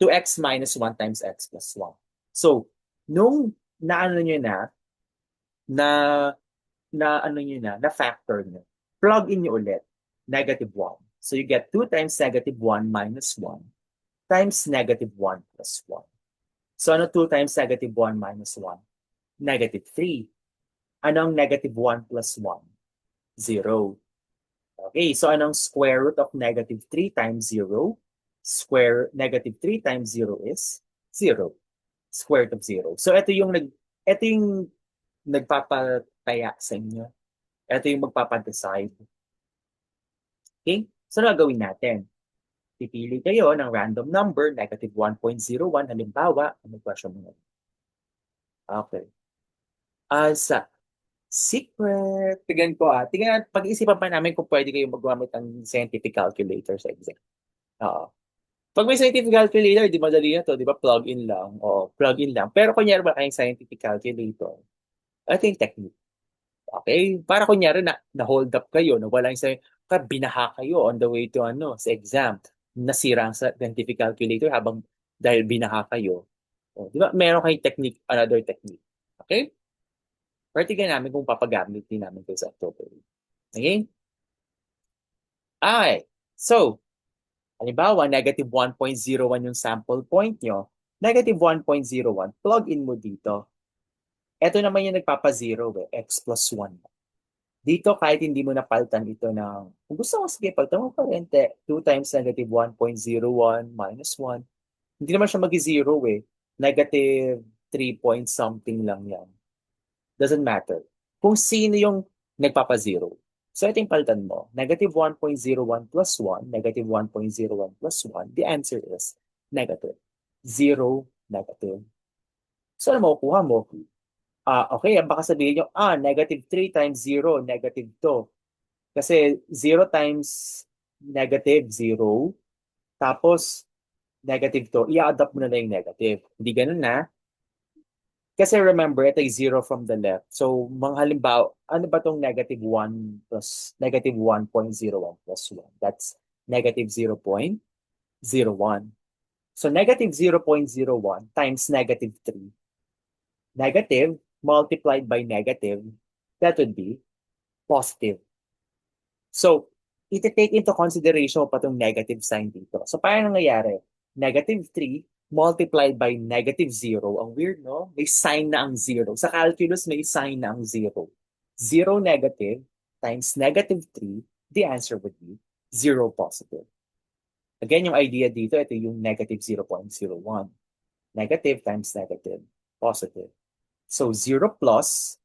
2x minus 1 times x plus 1. So, nung naano nyo na factor nyo, plug in nyo ulit, negative 1. So, you get 2 times negative 1 minus 1 times negative 1 plus 1. So, ano 2 times negative 1 minus 1? Negative 3. Anong negative 1 plus 1? 0. Okay, so anong square root of negative 3 times 0? Negative 3 times 0 is 0. Square root of 0. So ito yung nagpapataya sa inyo. Ito yung magpapadecide. Okay? So gagawin natin. Pipili kayo ng random number, negative 1.01. Halimbawa, ano question mo? Okay. Sa secret. Tingnan ko Tingnan, pag-isipan pa namin kung pwede kayo maggamit ng scientific calculator sa exam. Pag may scientific calculator, di madali na to, di ba? Plug in lang. Plug in lang. Pero kunyari ba kayong scientific calculator? Ito yung technique. Okay? Para kunyari na-hold up kayo, nawala yung binaha kayo on the way to sa exam. Nasira ang scientific calculator dahil binaha kayo. Di ba? Meron kayong technique, another technique. Okay? Partigan namin kung papagamit din namin ito sa October. Okay? So, halimbawa, negative 1.01 yung sample point nyo. Negative 1.01, plug in mo dito. Ito naman yung nagpapa-zero, x plus 1. Dito, kahit hindi mo napalitan ito kung gusto mo, sige, palitan mo parente. 2 times negative 1.01 minus 1. Hindi naman siya mag-zero Negative 3 point something lang yan. Doesn't matter. kung sino yung nagpapa-zero. So ito yung palitan mo. Negative 1.01 plus 1, negative 1.01 plus 1, the answer is negative. 0, negative. So ano makukuha mo? Okay, baka sabihin nyo, negative 3 times 0, negative 2. Kasi 0 times negative 0, tapos negative 2, i-adapt mo na yung negative. Hindi ganun na. Kasi remember, ito yung 0 from the left. So, mga halimbawa, ano ba tong negative 1 plus negative 1.01 plus 1? That's negative 0.01. So, negative 0.01 times negative 3. Negative multiplied by negative, that would be positive. So, iti-take into consideration pa itong negative sign dito. So, paano nangyayari? Negative 3 multiplied by negative 0. Ang weird, no? May sign na ang 0. Sa calculus, may sign na ang 0. 0 negative times negative 3, the answer would be 0 positive. Again, yung idea dito, ito yung negative 0.01. Negative times negative, positive. So, 0 plus,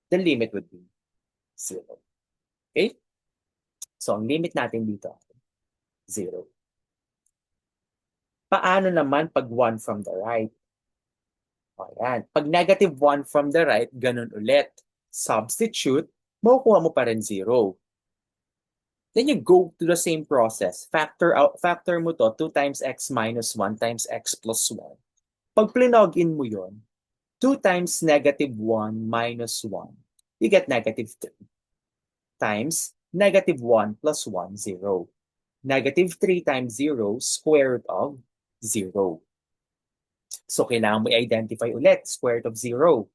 the limit would be 0. Okay? So, ang limit natin dito, 0. Paano naman pag 1 from the right? Ayan. Pag negative 1 from the right, ganun ulit. Substitute, makukuha mo pa rin 0. Then you go to the same process. Factor mo to 2 times x minus 1 times x plus 1. Pag plinogin mo yon, 2 times negative 1 minus 1, you get negative 3 times negative 1 plus 1, 0. Negative 3 times 0, square root of 0. So, kailangan mo i-identify ulit, square root of 0.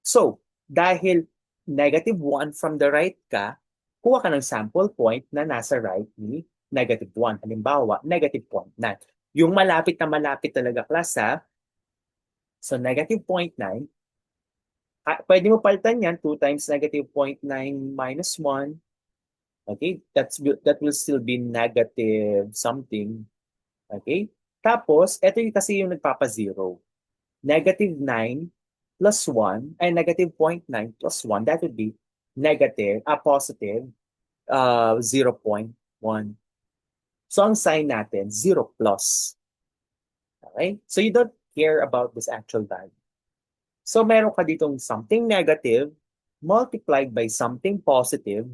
So, dahil negative 1 from the right ka, kuha ka ng sample point na nasa right ni negative 1. Halimbawa, negative 0.9. Yung malapit na malapit talaga, class, ha? So, negative 0.9, pwede mo palitan yan, 2 times negative 0.9 minus 1. Okay, that will still be negative something. Okay? Tapos, ito yung kasi yung nagpapa-zero. Negative 9 plus 1, ay negative 0.9 plus 1, that would be negative, positive 0.1. So, ang sign natin, 0 plus. Okay? So, you don't care about this actual value. So, meron ka ditong something negative multiplied by something positive,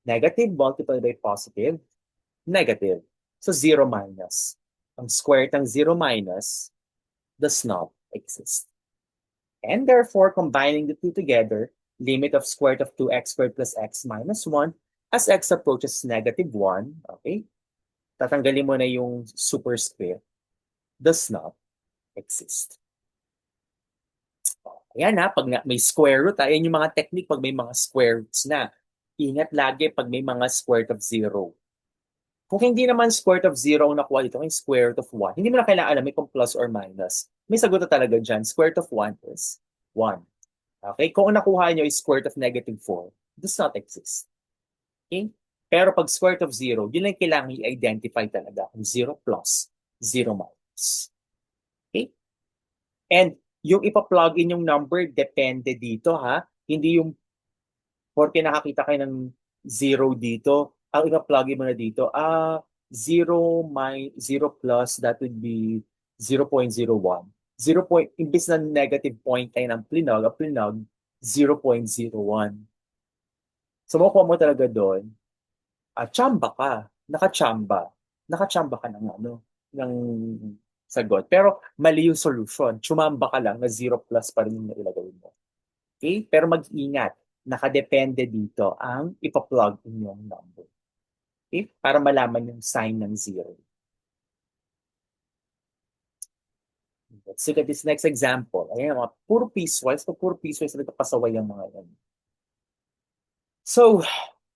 negative multiplied by positive, negative. So, 0 minus. Ang square ng 0 minus does not exist. And therefore, combining the two together, limit of square root of 2x squared plus x minus 1, as x approaches negative 1, okay, tatanggalin mo na yung super square, does not exist. Ayan ha, pag may square root, ayan yung mga technique pag may mga square roots na. Ingat lagi pag may mga square root of 0. Kung hindi naman square root of 0 ang nakuha dito, yung square root of 1, hindi mo na kailangan alam kung plus or minus. May sagot na talaga dyan. Square root of 1 is 1. Okay? Kung ang nakuha nyo is square root of negative 4, does not exist. Okay? Pero pag square root of 0, yun lang kailangan i-identify talaga kung 0 plus, 0 minus. Okay? And yung ipa-plug in yung number, depende dito ha. Hindi yung, porque nakakita kayo ng 0 dito, ang ipa-plug in mo na dito, 0 plus, that would be 0.01. 0 point, imbis na negative point tayo ng plinog, 0.01. So, makuha mo talaga doon, chamba ka, nakachamba. Nakachamba ka ng ng sagot. Pero mali yung solution. Chumamba ka lang na 0 plus pa rin yung nailagay mo. Okay? Pero mag-ingat. Nakadepende dito ang ipa-plug in yung number. Okay? Para malaman yung sign ng 0. Let's look at this next example. Ayan, mga puro piecewise. Puro piecewise, nagpapasaway ang mga yan. So,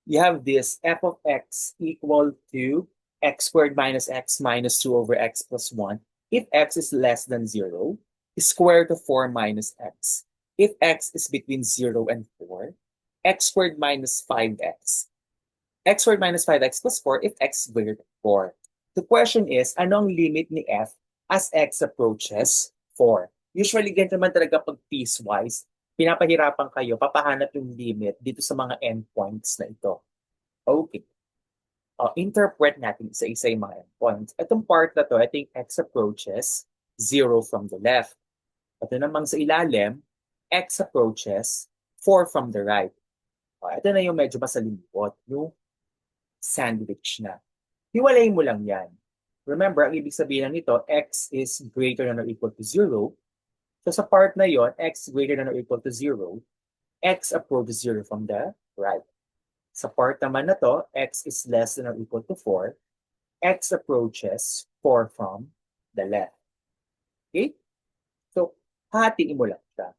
you have this f of x equal to x squared minus x minus 2 over x plus 1. If x is less than 0, square root of 4 minus x. If x is between 0 and 4, x squared minus 5x. X squared minus 5x plus 4 if x is greater than 4. The question is, anong limit ni f as x approaches 4? Usually, ganito naman talaga pag piecewise. pinapahirapan kayo, papahanap yung limit dito sa mga endpoints na ito. Okay. Interpret natin isa-isa yung mga endpoints. Itong part na to, I think x approaches 0 from the left. Ito namang sa ilalim, x approaches 4 from the right. Ito na yung medyo masalimuot, yung sandwich na. Hiwalayin mo lang yan. Remember, ang ibig sabihin nito, x is greater than or equal to 0. So sa part na yon, x greater than or equal to 0, x approaches 0 from the right. Sa part naman na to, x is less than or equal to 4, x approaches 4 from the left. Okay? So, hatiin mo lang siya.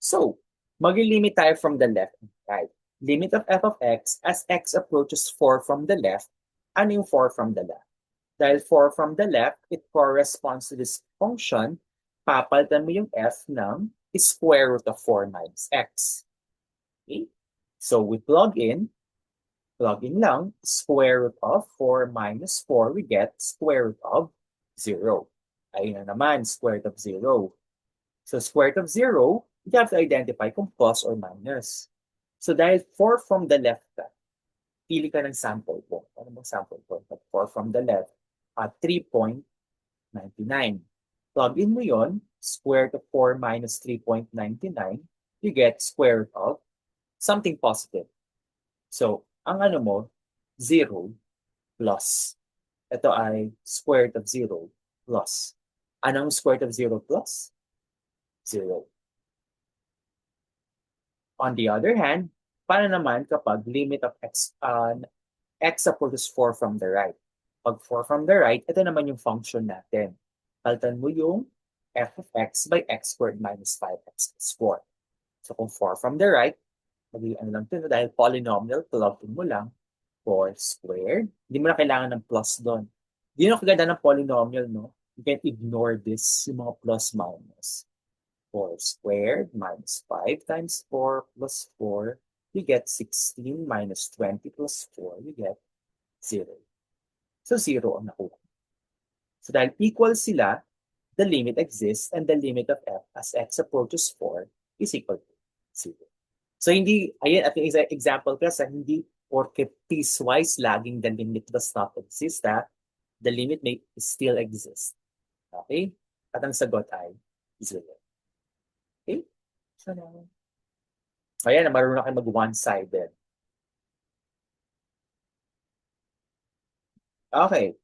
So, mag-limit tayo from the left and right. Limit of f of x as x approaches 4 from the left. Ano yung 4 from the left? Dahil 4 from the left, it corresponds to this function. Papalitan mo yung f ng square root of 4 minus x. Okay? So, we plug in lang, square root of 4 minus 4, we get square root of 0. Ayun na naman, square root of 0. So, square root of 0, you have to identify kung plus or minus. So, dahil 4 from the left ka, pili ka ng sample point. Ano bang sample point? 4 from the left at 3.99. Plug in mo yon, square root of 4 minus 3.99, you get square root of something positive. So, ang ano mo, 0 plus. Ito ay square root of 0 plus. Anong square root of 0 plus? 0. On the other hand, paano naman kapag limit of x approaches 4 from the right? Pag 4 from the right, ito naman yung function natin. Palitan mo yung f of x by x squared minus 5x plus 4. So kung 4 from the right, magiging ano lang ito, dahil polynomial, plug in mo lang, 4 squared. Hindi mo na kailangan ng plus doon. Hindi na kaganda ng polynomial, no? You can ignore this, yung mga plus minus. 4 squared minus 5 times 4 plus 4, you get 16 minus 20 plus 4, you get 0. So 0 ang nakuha. So dahil equal sila, the limit exists and the limit of f as x approaches 4 is equal to 0. So hindi, ayan, at yung example kasi, hindi porke piecewise laging the limit does not exist, ha? The limit may still exist. Okay? At ang sagot ay 0. Okay? So, ayan, marunong na kayo mag-one-sided. Okay.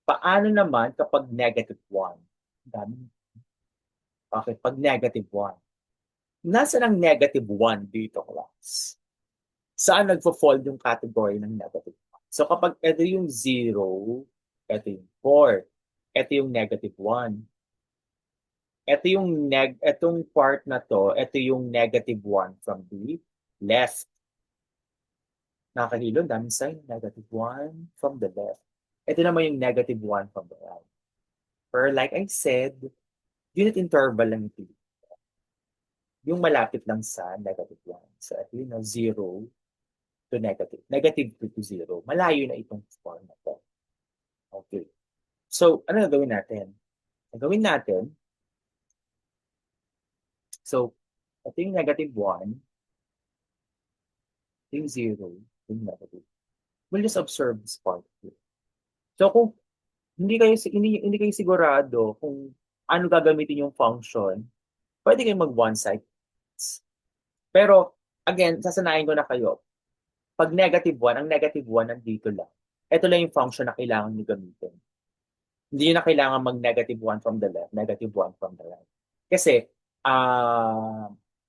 Paano naman kapag negative 1? Okay, pag negative 1. Nasaan ang negative 1 dito, class? Saan nagfo-fall yung category ng negative 1? So kapag ito yung 0, ito yung 4, ito yung negative 1. Itong part na to, ito yung negative 1 from the left. Nakakahilo, daming sign, negative 1 from the left. Ito naman yung negative 1 from the right. Pero like I said, unit interval lang ito. Yung malapit lang sa negative 1. So ito yung 0 to negative. Negative 2 to 0. Malayo na itong form na to. Okay. So, ano gagawin natin? Gagawin natin, so, ito yung negative 1, ito yung 0, ito yung negative. We'll just observe this part here. So, kung hindi kayo sigurado kung ano gagamitin yung function, pwede kayong mag one side. Pero, again, sasanayin ko na kayo. Pag negative 1, ang negative 1 nandito lang. Ito lang yung function na kailangan nyo gamitin. Hindi nyo na kailangan mag-negative 1 from the left, negative 1 from the right. Kasi,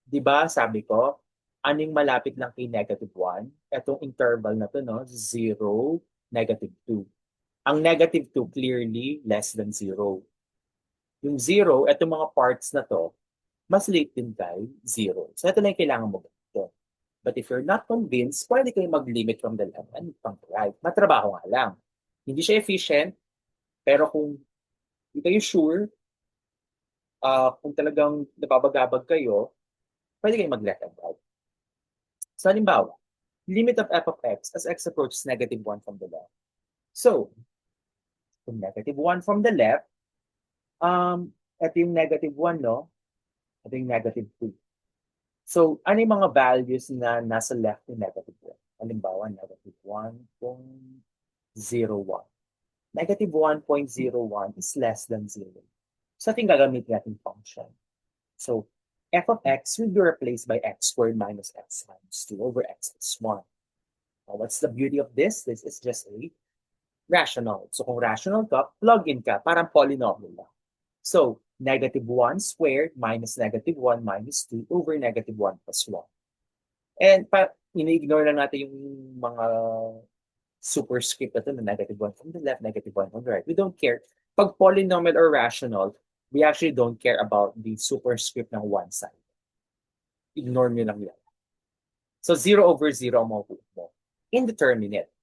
di ba sabi ko, anong malapit lang kay negative 1? Itong interval na to, no? 0, negative 2. Ang negative 2, clearly less than 0. Yung 0, itong mga parts na to, mas late din kay 0. So, ito lang yung kailangan mo gamitin. But if you're not convinced, pwede kayo mag-limit from the left and from the right. Matrabaho nga lang. Hindi siya efficient, pero kung hindi kayo sure, kung talagang nababagabag kayo, pwede kayo mag-left and right. So, halimbawa, limit of f of x as x approaches negative 1 from the left. So, kung negative 1 from the left, ito yung negative 1, no? Ito yung negative 2. So, ano yung mga values na nasa left ni negative 1? Halimbawa, negative 1.01. Negative 1.01 is less than 0. So, ating gagamitin natin function. So, f of x will be replaced by x squared minus x minus 2 over x plus 1. Now, what's the beauty of this? This is just a rational. So, kung rational ka, plug in ka, parang polynomial lang. So, negative 1 squared minus negative 1 minus 2 over negative 1 plus 1. And ini-ignore lang natin yung mga superscript na negative 1 from the left, negative 1 from the right. We don't care. Pag polynomial or rational, we actually don't care about the superscript ng one side. Ignore nyo lang yan. So, 0 over 0 ang makukuha mo. Indeterminate.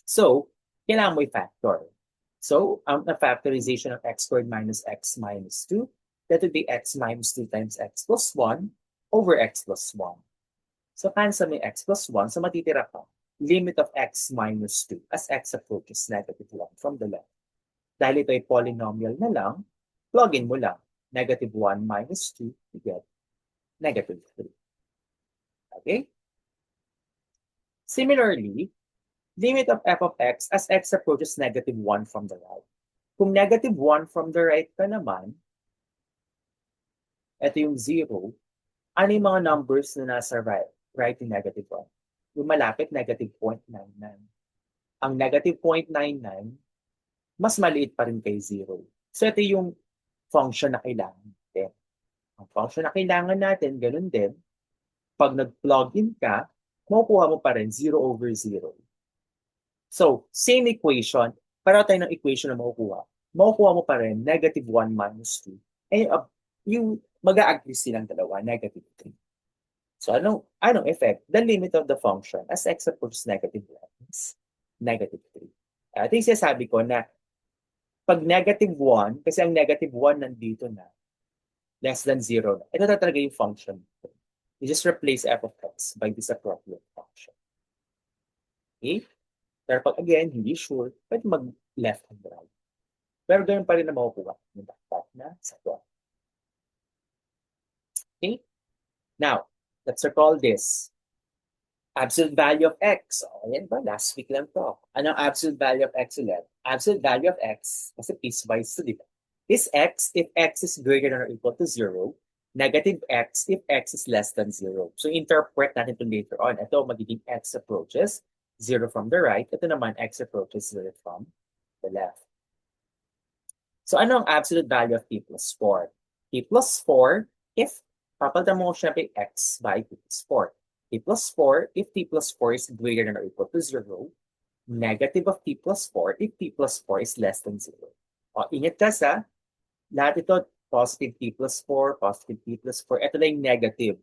So, kailangan mo i-factor. So, the factorization of x squared minus x minus 2, that would be x minus 2 times x plus 1 over x plus 1. So, cancel mo yung x plus 1. So, matitira pa, limit of x minus 2 as x approaches negative 1 from the left. Dahil ito ay polynomial na lang, plug in mo lang. Negative 1 minus 2, you get negative 3. Okay? Similarly, limit of f of x as x approaches negative 1 from the right. Kung negative 1 from the right ka naman, ito yung 0, ano yung mga numbers na nasa right yung negative 1? Yung malapit, negative 0.99. Ang negative 0.99, mas maliit pa rin kay 0. So ito yung function na kailangan natin. Ang function na kailangan natin, ganun din, pag nag-plug in ka, makukuha mo pa rin 0 over 0. So, same equation, para tayo ng equation na makukuha. Makukuha mo pa rin negative 1 minus 2. And yung mag-a-agree silang dalawa, negative 3. So, anong effect? The limit of the function as x approaches negative 1 is negative 3. Ito yung sinasabi ko na pag negative 1, kasi ang negative 1 nandito na, less than 0 na, ito na talaga yung function. You just replace f of x by this appropriate function. Okay? Pero pag again, hindi sure, pwede mag-left and right. Pero ganun pa rin na makukuha yung dapat na sa to. Okay? Now, let's recall this. Absolute value of x. O, yan ba? Last week lang to. Anong absolute value of x ulit? Absolute value of x, kasi piecewise to, di ba? Is x if x is greater than or equal to 0, negative x if x is less than 0. So, interpret natin ito later on. Ito, magiging x approaches 0 from the right. Ito naman, x approaches 0 from the left. So, ano ang absolute value of t plus 4? T plus 4, if papalitan mo syempre x by t plus 4. T plus 4, if t plus 4 is greater than or equal to 0, negative of t plus 4 if t plus 4 is less than 0. O, ingat ka sa, lahat ito, positive t plus 4, positive t plus 4. Ito lang yung negative.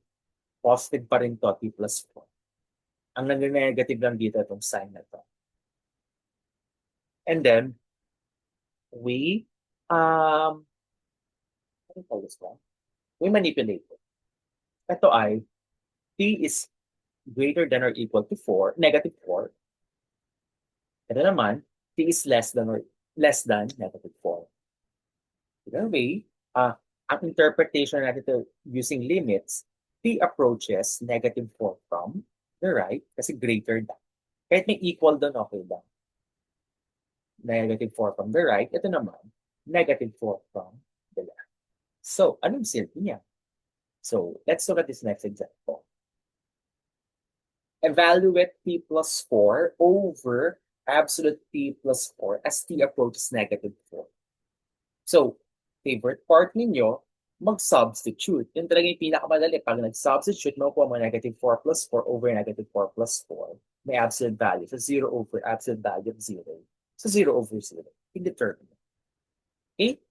Positive pa rin to, t plus 4. Ang nag-negative lang dito itong sign na to. And then, we we manipulate it. Ito ay, t is greater than or equal to 4, negative 4. Ito naman, t is less than negative 4. Either way, ang interpretation natin ito using limits, t approaches negative 4 from the right kasi greater than. Kahit may equal doon, okay lang. Negative 4 from the right, ito naman, negative 4 from the left. So, anong silbi niya? So, let's look at this next example. Evaluate t plus 4 over absolute t plus 4 as t approaches negative 4. So, favorite part ninyo, mag-substitute. Yun talaga yung pinakamadali. Pag nag-substitute, makukuha mo negative 4 plus 4 over negative 4 plus 4. May absolute value. So, 0 over absolute value of 0. So, 0 over 0. Indeterminate. Okay?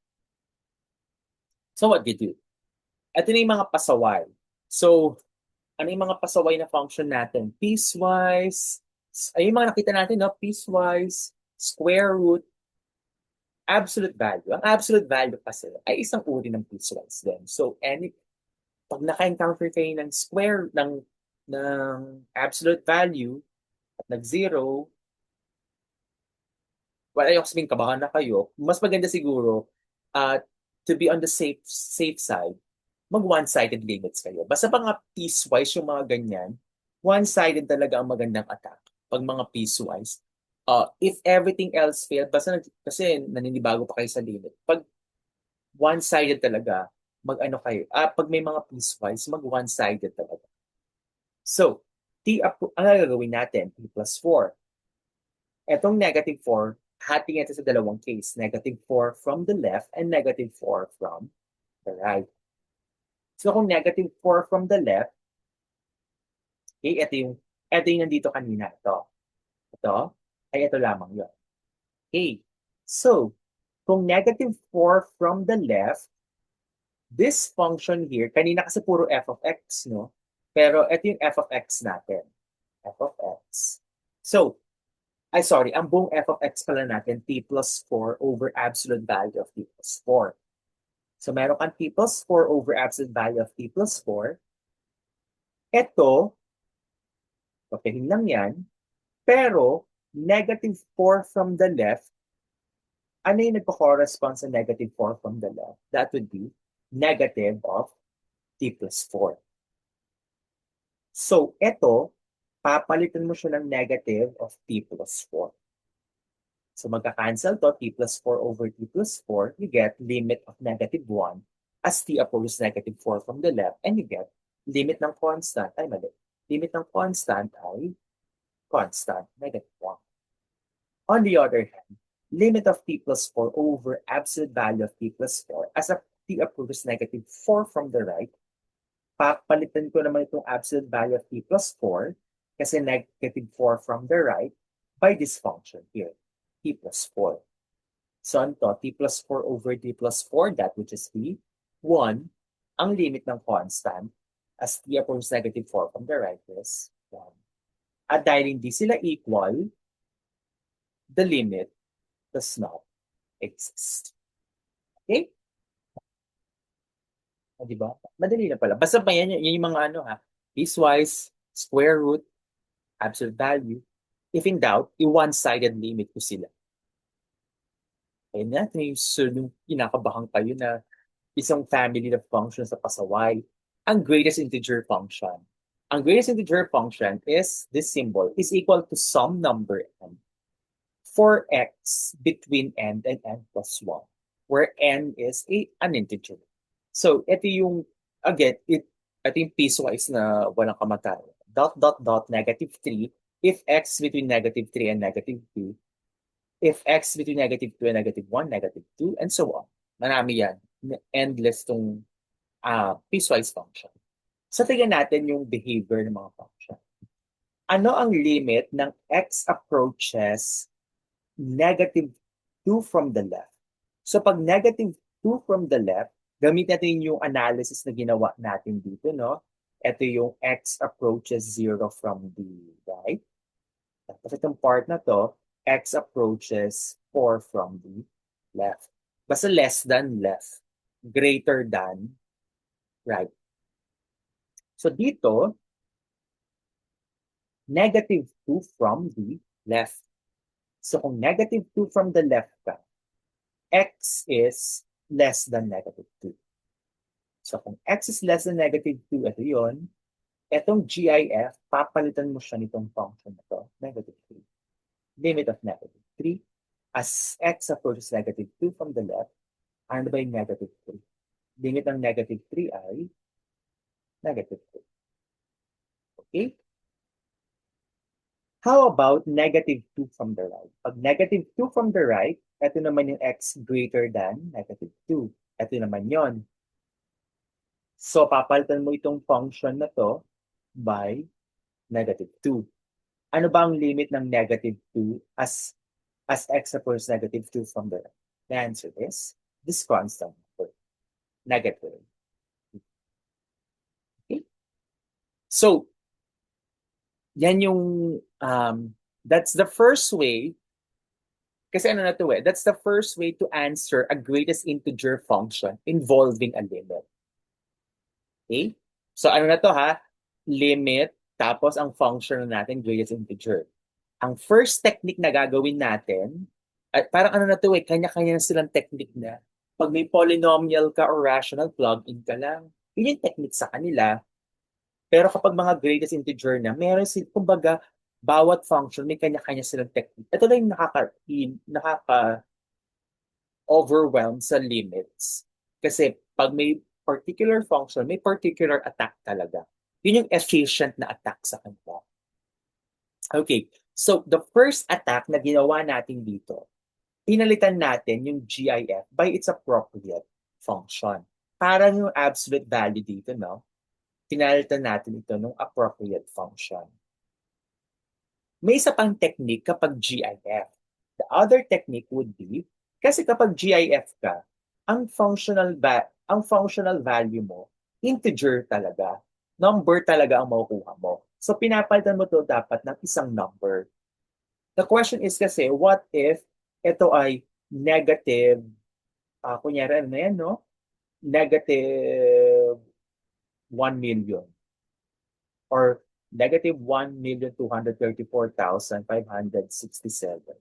So, what do you do? Ito na yung mga pasaway. So, ano yung mga pasaway na function natin? Piecewise, ay yung mga nakita natin, no? Piecewise, square root, absolute value. Ang absolute value kasi ay isang uri ng piecewise din. So, pag naka-encounter kayo ng square, ng absolute value, at nag-0, wala yung sabihin kabahan na kayo, mas maganda siguro to be on the safe side, mag one-sided limits kayo. Basta mga piecewise yung mga ganyan, one-sided talaga ang magandang attack. Pag mga piecewise, if everything else failed, basta kasi naninibago pa kayo sa limit. Pag one-sided talaga, mag-ano kayo, pag may mga piecewise, mag one-sided talaga. So, ang gagawin natin, t plus 4. Etong negative 4, hati ito sa dalawang case. Negative 4 from the left and negative 4 from the right. So kung negative 4 from the left, okay, ito yung nandito kanina. Ito, ay ito lamang yun. Okay, so kung negative 4 from the left, this function here, kanina kasi puro f of x, no? Pero ito yung f of x natin. F of x. So, ang buong f of x pala natin, t plus 4 over absolute value of t plus 4. So, meron kang t plus 4 over absolute value of t plus 4. Ito, papihin lang yan. Pero, negative 4 from the left, ano yung nagpo-correspond sa negative 4 from the left? That would be negative of t plus 4. So, ito, papalitan mo siya ng negative of t plus 4. So, magka-cancel to, t plus 4 over t plus 4, you get limit of negative 1 as t approaches negative 4 from the left, and you get limit ng constant, limit ng constant ay constant, negative 1. On the other hand, limit of t plus 4 over absolute value of t plus 4 as t approaches negative 4 from the right, papalitan ko naman itong absolute value of t plus 4 kasi negative 4 from the right by this function here, t plus 4. So, to t plus 4 over t plus 4, that which is t, 1, ang limit ng constant as t approaches negative 4 from the right is 1. At dahil hindi sila equal, the limit does not exist. Okay? Di ba? Madali na pala. Basta pa yan yung mga piecewise, square root, absolute value. If in doubt, i-one-sided limit ko sila. Ayun na, yung kinakabahan kayo na isang family of functions sa pasaway. Ang greatest integer function. Ang greatest integer function is this symbol is equal to some number n for x between n and n plus 1, where n is an integer. So, ito yung, again, ito yung piecewise na walang kamatayan. Dot, dot, dot, negative 3, if x between negative 3 and negative 2, if x between negative 2 and negative 1, negative 2, and so on. Marami yan. Endless tong piecewise function. So, tingnan natin yung behavior ng mga function. Ano ang limit ng x approaches negative 2 from the left? So, pag negative 2 from the left, gamit natin yung analysis na ginawa natin dito, no? Ito yung x approaches 0 from the right. Tapos itong part na to, x approaches 4 from the left. Basta less than left. Greater than right. So dito, negative 2 from the left. So kung negative 2 from the left ka, x is less than negative 2. So kung x is less than negative 2, ito yun. Itong GIF, papalitan mo siya nitong function na to, negative 3. Limit of negative 3 as x approaches negative 2 from the left, ano ba yung negative 3? Limit ng negative 3 ay negative 3. Okay? How about negative 2 from the right? Pag negative 2 from the right, ito naman yung x greater than negative 2. Ito naman yon. So, papalitan mo itong function na to by negative 2. Ano ba ang limit ng negative 2 as x approaches negative 2 from the right? The answer is this constant number, negative. Okay? So, yan yung, that's the first way, kasi ano na to that's the first way to answer a greatest integer function involving a limit. Okay? So ano na to limit, tapos ang function natin, greatest integer. Ang first technique na gagawin natin, at parang ano na to kanya-kanya na silang technique na. Pag may polynomial ka or rational, plug in ka lang. Yun yung technique sa kanila. Pero kapag mga greatest integer na, meron sila, kumbaga, bawat function may kanya-kanya silang technique. Ito na yung nakaka-overwhelm sa limits. Kasi pag may particular function, may particular attack talaga. Yun yung efficient na attack sa kanila. Okay, so the first attack na ginawa natin dito, pinalitan natin yung GIF by its appropriate function. Parang yung absolute value dito, no? Pinalitan natin ito ng appropriate function. May isa pang technique kapag GIF. The other technique would be, kasi kapag GIF ka, ang functional value mo, integer talaga. Number talaga ang makukuha mo. So pinapalitan mo to dapat ng isang number. The question is kasi, what if ito ay negative, kunyari ano na yan, no? Negative 1 million or negative 1,234,567.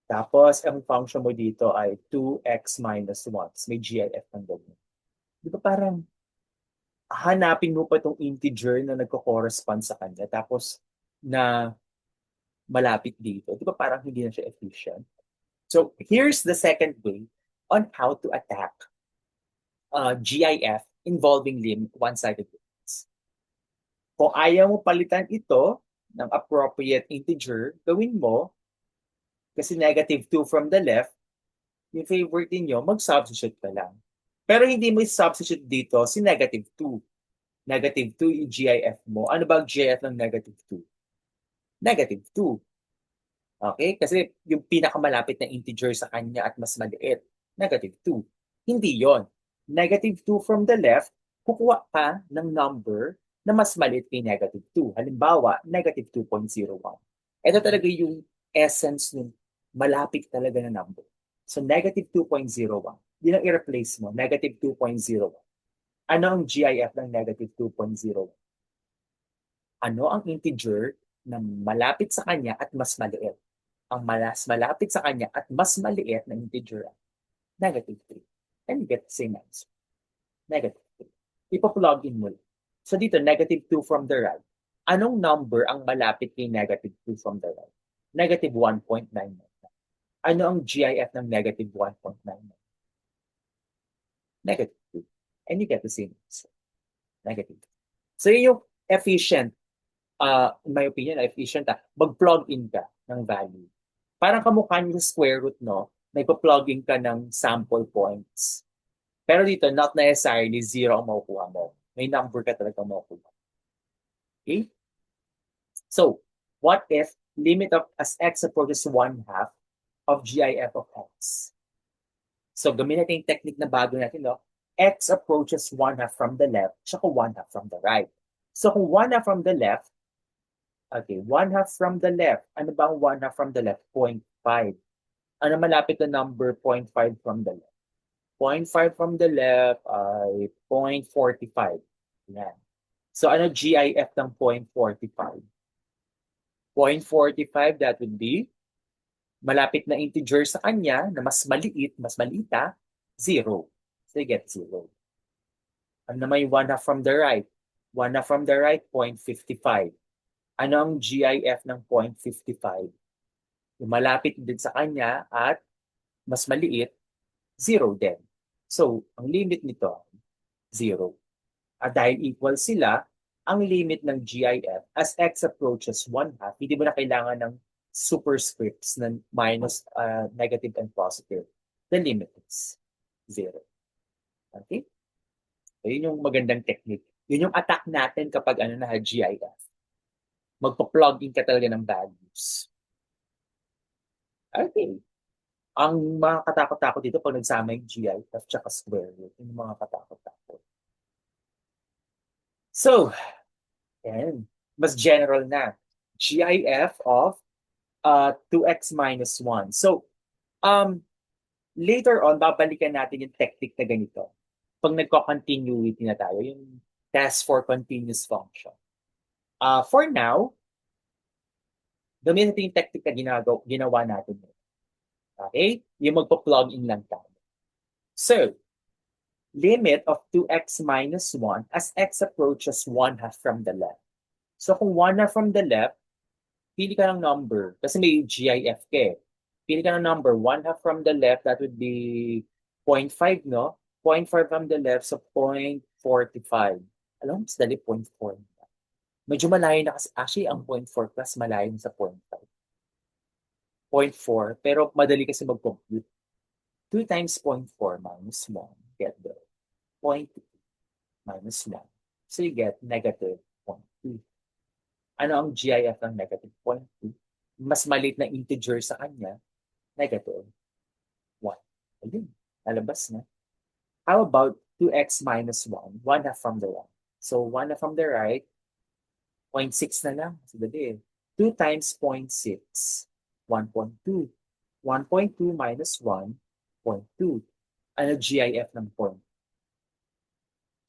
Tapos, ang function mo dito ay 2x minus 1. May GIF ng ganyan. Di ba parang hanapin mo pa itong integer na nagko-correspond sa kanya tapos na malapit dito. Di ba parang hindi na siya efficient? So, here's the second way on how to attack GIF involving one-sided limits. Kung ayaw mo palitan ito ng appropriate integer, gawin mo, kasi negative 2 from the left, yung favorite niyo, mag-substitute ka lang. Pero hindi mo substitute dito si negative 2. Negative 2 yung GIF mo. Ano ba ang GIF ng negative 2? Negative 2. Okay? Kasi yung pinakamalapit na integer sa kanya at mas maliit, negative 2. Hindi yon. Negative 2 from the left, kukuha ka ng number na mas maliit kay negative 2. Halimbawa, negative 2.01. Ito talaga yung essence ng malapit talaga na number. So, negative 2.01. Yun ang i-replace mo, negative 2.01. Ano ang GIF ng negative 2.01? Ano ang integer na malapit sa kanya at mas maliit? Ang malapit sa kanya at mas maliit na integer, negative 3. And you get the same answer. Negative 3. Ipa-plug in mo. So dito, negative 2 from the right. Anong number ang malapit kay negative 2 from the right? Negative 1.99. Ano ang GIF ng negative 1.99? Negative 2. And you get the same answer. Negative 2. So yun yung efficient, in my opinion, efficient, mag-plug in ka ng value. Parang kamukha niyo sa square root, no? Na ipa-plug in ka ng sample points. Pero dito, not necessarily zero ang makukuha mo. May number ka talaga makukuha. Okay? So, what if limit of as x approaches 1/2 of GIF of x? So, gamitin natin yung technique na bago natin, no? X approaches 1/2 from the left, tsaka 1/2 from the right. So, kung 1/2 from the left, okay, 1/2 from the left. Ano ba ang 1/2 from the left? 0.5. Ano malapit na number 0.5 from the left? 0.5 from the left ay 0.45. Yan. So ano GIF ng 0.45? 0.45, that would be malapit na integer sa kanya na mas maliita, 0. So you get 0. Ano naman yung 1/2 from the right? 1/2 from the right, 0.55. Ano ang GIF ng 0.55? Yung malapit din sa kanya at mas maliit, 0 din. So, ang limit nito, 0. At dahil equal sila, ang limit ng GIF as x approaches 1/2, hindi mo na kailangan ng superscripts ng minus, negative, and positive. The limit is 0. Okay? So, yun yung magandang technique. Yun yung attack natin kapag GIF. Magpa-plug in ka talaga ng values. Okay. Ang mga katakot-takot dito pag nagsama yung GIF at saka square root, yung mga katakot-takot. So, yan. Mas general na. GIF of 2x minus 1. So, later on, babalikan natin yung technique na ganito. Pag nagko-continuity na tayo, yung test for continuous function. For now, gamitin natin yung technique na ginawa natin. Okay? Yung magpa-plug in lang tayo. So, limit of 2x minus 1 as x approaches 1/2 from the left. So kung 1/2 from the left, pili ka ng number. Kasi may GIF ka eh. Pili ka ng number. 1/2 from the left, that would be 0.5, no? 0.5 from the left, so 0.45. Alam mo, mas dali 0.4. Medyo malayo na kasi. Actually, ang 0.4 plus malayo sa 0.5. 0.4, pero madali kasi mag-compute. 2 times 0.4 minus 1, get the 0.2 minus 1. So you get negative 0.2. Ano ang GIF ng negative 0.2? Mas maliit na integer sa kanya, negative 1. Ayun, nalabas na. How about 2x minus 1? 1/2 from the right. So 1/2 from the right, 0.6 na lang. So dali. 2 times 0.6, 1.2. 1.2 minus 1, 0.2. Ano GIF ng 0.0?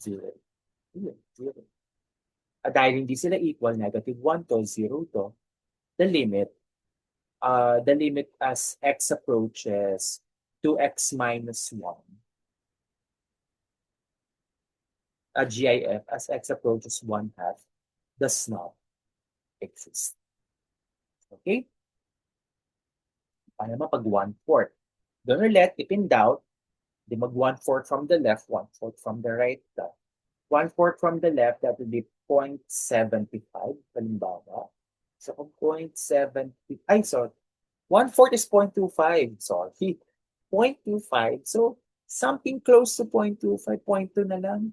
0. Dahil hindi sila equal, negative 1 to, 0 to, the limit as x approaches 2x minus 1, a GIF as x approaches 1/2 does not exist. Okay? Paano naman pag 1/4? Doon ulit, if in doubt, di mag 1/4 from the left, 1/4 from the right. 1/4 from the left, that would be 0.75, halimbawa. So kung 0.70, ay sorry, 1/4 is 0.25, sorry. 0.25, so something close to 0.25, 0.2 na lang.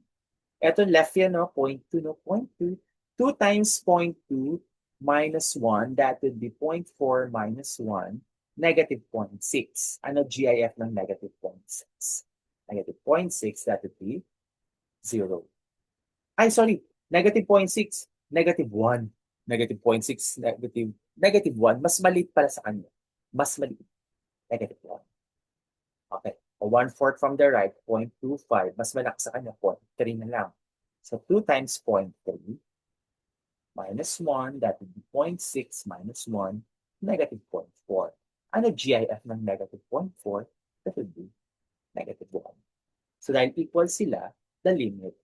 Ito left yan, no? 0.2, no? 0.2. 2 times 0.2 minus 1, that would be 0.4 minus 1, negative 0.6. Ano GIF ng negative 0.6? Negative 0.6, that would be 0. Ay, sorry. Negative 0.6. Negative 1. Negative 0.6. Negative 1. Mas maliit pala sa kanya. Mas maliit. Negative 1. Okay. 1/4 from the right, 0.25. Mas malaki sa kanya, 0.3 na lang. So 2 times 0.3 minus 1, that would be 0.6 minus 1, negative 0.4. Ano GIF ng negative 0.4? That would be negative 1. So dahil equal sila, the limit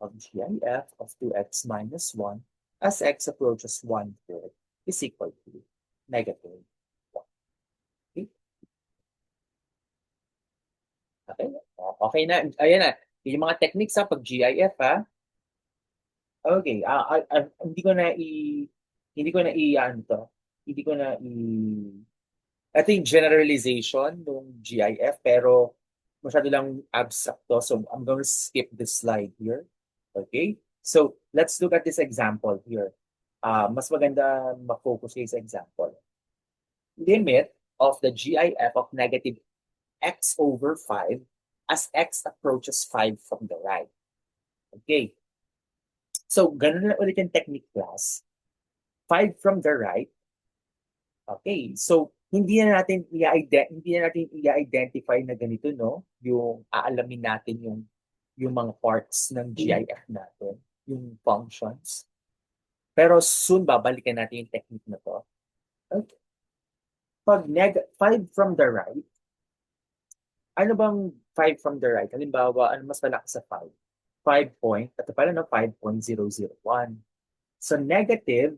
of GIF of 2x minus 1 as x approaches 1/4 is equal to negative 1. Okay? Okay? Okay na. Ayan na. Yung mga techniques sa pag GIF ha. Okay. Hindi ko na ano to. Hindi ko na ito yung generalization ng GIF, pero masyado lang abstract to. So I'm going to skip this slide here. Okay? So let's look at this example here. Mas maganda mag-focus kayo sa example. Limit of the GIF of negative x over 5 as x approaches 5 from the right. Okay. So ganun na ulit yung technique class. 5 from the right. Okay. So hindi na natin i-identify na ganito, no? Yung aalamin natin yung mga parts ng GIF natin, yung functions. Pero soon babalikan natin yung technique na to. Okay. Pag 5 from the right, ano bang 5 from the right? Halimbawa, ano mas malaki sa 5? 5 ito pala no, 5.001. So negative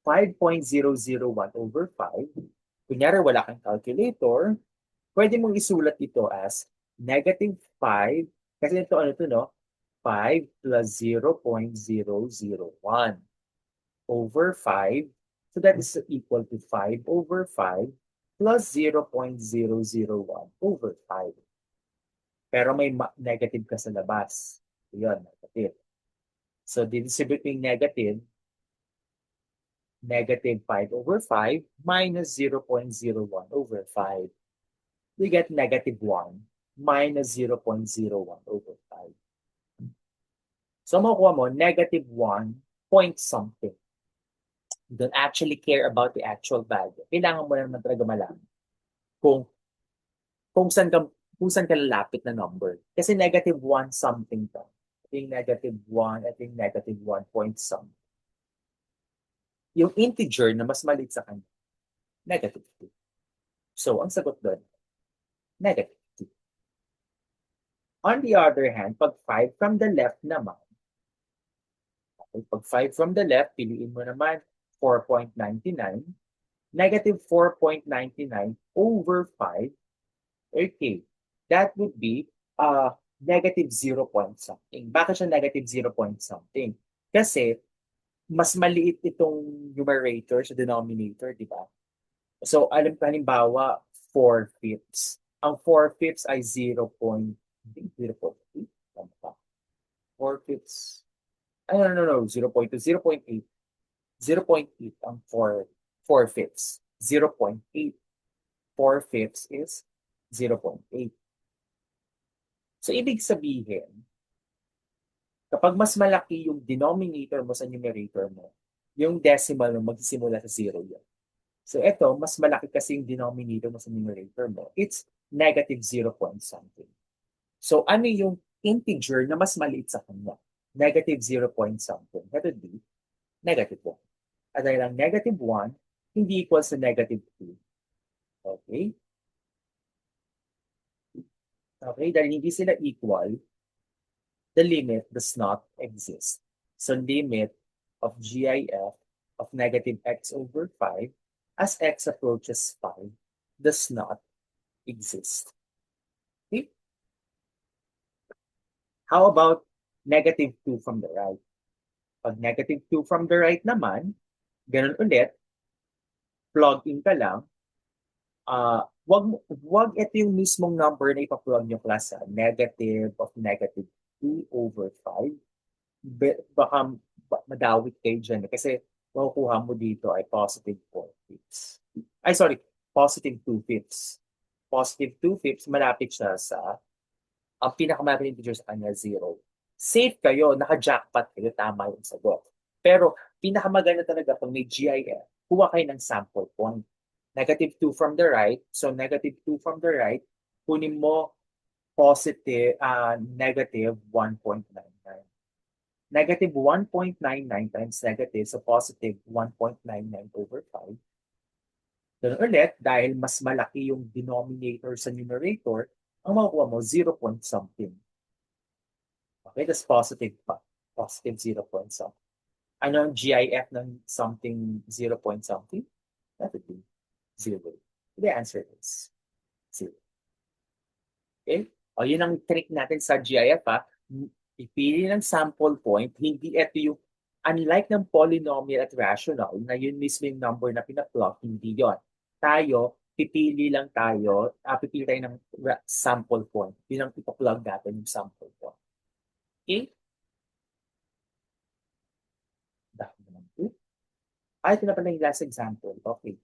5.001 over 5. Kunyari wala kang calculator, pwede mong isulat ito as negative 5, kasi ito ano to no, 5 plus 0.001 over 5. So that is equal to 5 over 5 plus 0.001 over 5. Pero may negative ka sa labas. Yun, negative. So, distribute yung negative 5 over 5 minus 0.01 over 5. We get negative 1 minus 0.01 over 5. So, makukuha mo, negative 1 point something. You don't actually care about the actual value. Kailangan mo naman talaga malaman kung saan ka lalapit na number. Kasi negative 1 something to. Ito yung negative 1, ito yung negative 1 point something. Yung integer na mas maliit sa kanya, negative 2. So, ang sagot doon, negative 2. On the other hand, pag 5 from the left naman, okay, pag 5 from the left, piliin mo naman 4.99, negative 4.99 over 5, okay, that would be negative 0 point something. Bakit siya negative 0 point something? Kasi mas maliit itong numerator sa denominator, di ba? So, alam ka, halimbawa, 4/5. Ang 4/5 ay 0 point, I think 0.8. Tama ba? 4/5. Ay, no. 0.2, 0.8. 0.8 ang 4/5. 0.8. 4/5 is 0.8. So, ibig sabihin, kapag mas malaki yung denominator mo sa numerator mo, yung decimal mo magsisimula sa 0 yan. So, ito, mas malaki kasi yung denominator mo sa numerator mo. It's negative 0 point something. So, ano yung integer na mas maliit sa kanya? Negative 0 point something. That would be negative 1. At dahil ang negative 1, hindi equals to negative 2. Okay? Okay, dahil hindi sila equal, the limit does not exist. So, limit of GIF of negative x over 5 as x approaches 5 does not exist. Okay? How about negative 2 from the right? Pag negative 2 from the right naman, ganun ulit, plug in ka lang, wag ito yung mismong number na ipa-plug nyo class, negative of negative 2 over 5. Baka madawit kayo dyan kasi makukuha mo dito ay positive 4/5. Ay, sorry, positive 2/5. Positive 2/5, malapit siya sa ang pinakamalapit integer sa kanya, 0. Safe kayo, naka-jackpot kayo, tama yung sagot. Pero pinakamaganda talaga pag may GIF, kuha kayo ng sample point. Negative 2 from the right, so negative 2 from the right, kunin mo positive, negative 1.99. Negative 1.99 times negative, so positive 1.99 over 5. Ganun ulit, dahil mas malaki yung denominator sa numerator, ang makukuha mo, 0 point something. Okay, that's positive pa. Positive 0 point something. Ano ang GIF ng something 0 point something? That would be 0. The answer is 0. Okay? O, yun ang trick natin sa GIF, ha. Ipili ng sample point, hindi ito yung, unlike ng polynomial at rational, na yun mismo yung number na pinaplot, hindi yun. Tayo, pipili tayo ng sample point. Yun ang ipa-plug natin yung sample point. Okay? Dahil naman ito. Ito na pala yung last example. Okay.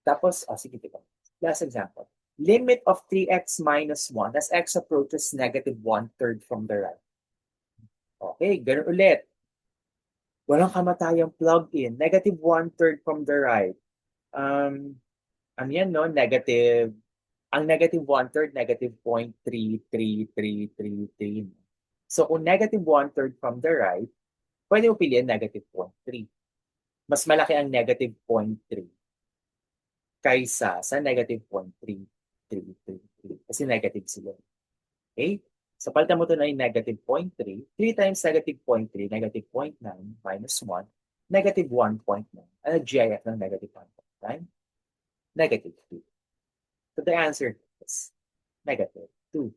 Tapos, sige, ito. Last example. Limit of 3x minus 1 as x approaches negative 1/3 from the right. Okay, ganun ulit. Walang kamatayang plug-in. Negative 1/3 from the right. Ano yan, no? Negative. Ang negative 1/3, negative 0.33333. So, kung negative 1/3 from the right, pwede mo piliin negative 0.3. Mas malaki ang negative 0.3 kaysa sa negative 0.3333. Kasi negative sila. Okay? So, palitan mo ito na yung negative 0.3. 3 times negative 0.3, negative 0.9 minus 1, negative 1.9. Ano GIF ng negative 1.9? Negative 2. So, the answer is negative 2.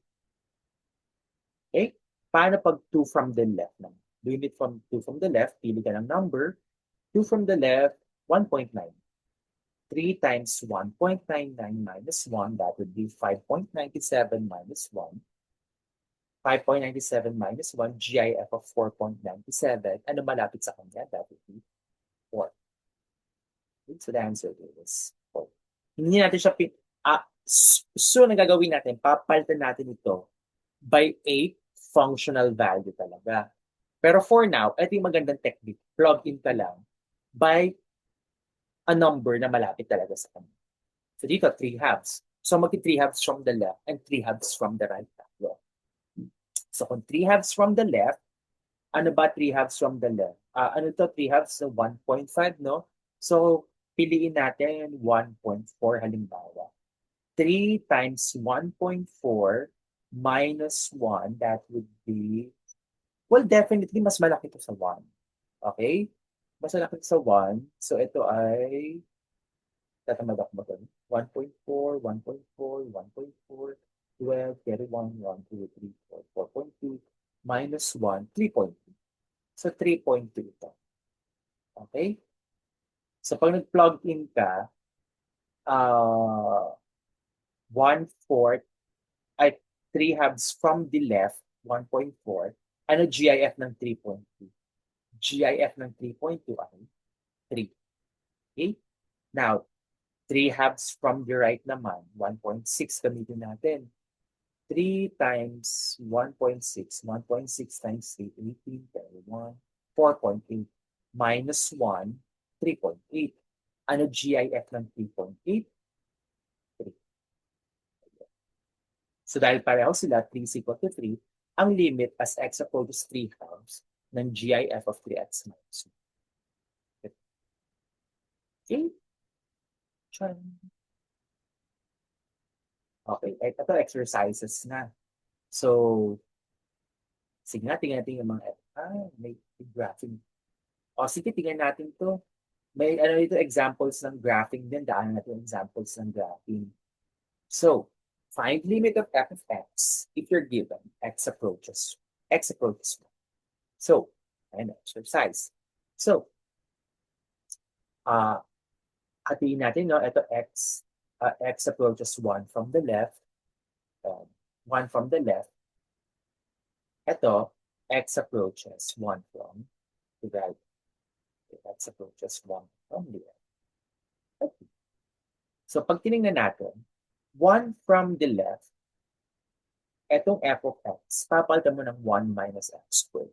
Okay? Paano pag 2 from the left naman? Limit from 2 from the left, pili ka ng number. 2 from the left, 1.9. 3 times 1.99 minus 1, that would be 5.97 minus 1. 5.97 minus 1, GIF of 4.97. Ano malapit sa kanya? That would be 4. Okay, so the answer is 4. Hindi natin siya so, nagagawin natin, papalitan natin ito by a functional value talaga. Pero for now, ito yung magandang technique. Plug in ka lang by a number na malapit talaga sa kanya. So dito, 3 halves. So magti 3 halves from the left and 3 halves from the right. So kung 3 halves from the left, ano ba 3 halves from the left? Ano to 3 halves? So 1.5, no? So piliin natin 1.4 halimbawa. 3 times 1.4, minus 1, that would be, well, definitely mas malaki ito sa 1. Okay? Mas malaki ito sa 1. So, ito ay, tatamad ako ba ito? 1.4, 1.4, 1.4, 12, carry 1, 1, 2, 3, 4, 4.2, minus 1, 3.2. So, 3.2 ito. Okay? So, pag nag-plug in ka, 1/4, ay 3 halves from the left, 1.4. Ano GIF ng 3.2? GIF ng 3.2 ay 3. Okay? Now, 3 halves from the right naman, 1.6 gamitin natin. 3 times 1.6, 1.6 times 3, 18, 1, 4.8, minus 1, 3.8. Ano GIF ng 3.8? 3. So dahil pareho sila, 3 is equal to 3, ang limit as x approaches 3 halves ng GIF of 3x minus 1. Okay? Okay, ito exercises na. So, sige nga, tingnan natin yung mga, may graphing. O, sige, tingnan natin to. May ano dito, examples ng graphing din. Daan natin examples ng graphing. So, find limit of f of x if you're given x approaches 1. So, and exercise. So, hatiin natin, no? Ito x approaches 1 from the left, 1 from the left. Ito, x approaches 1 from the right. X approaches 1 from the left. Okay. So, pag tinignan natin, 1 from the left, etong f of x, papalitan mo ng 1 minus x squared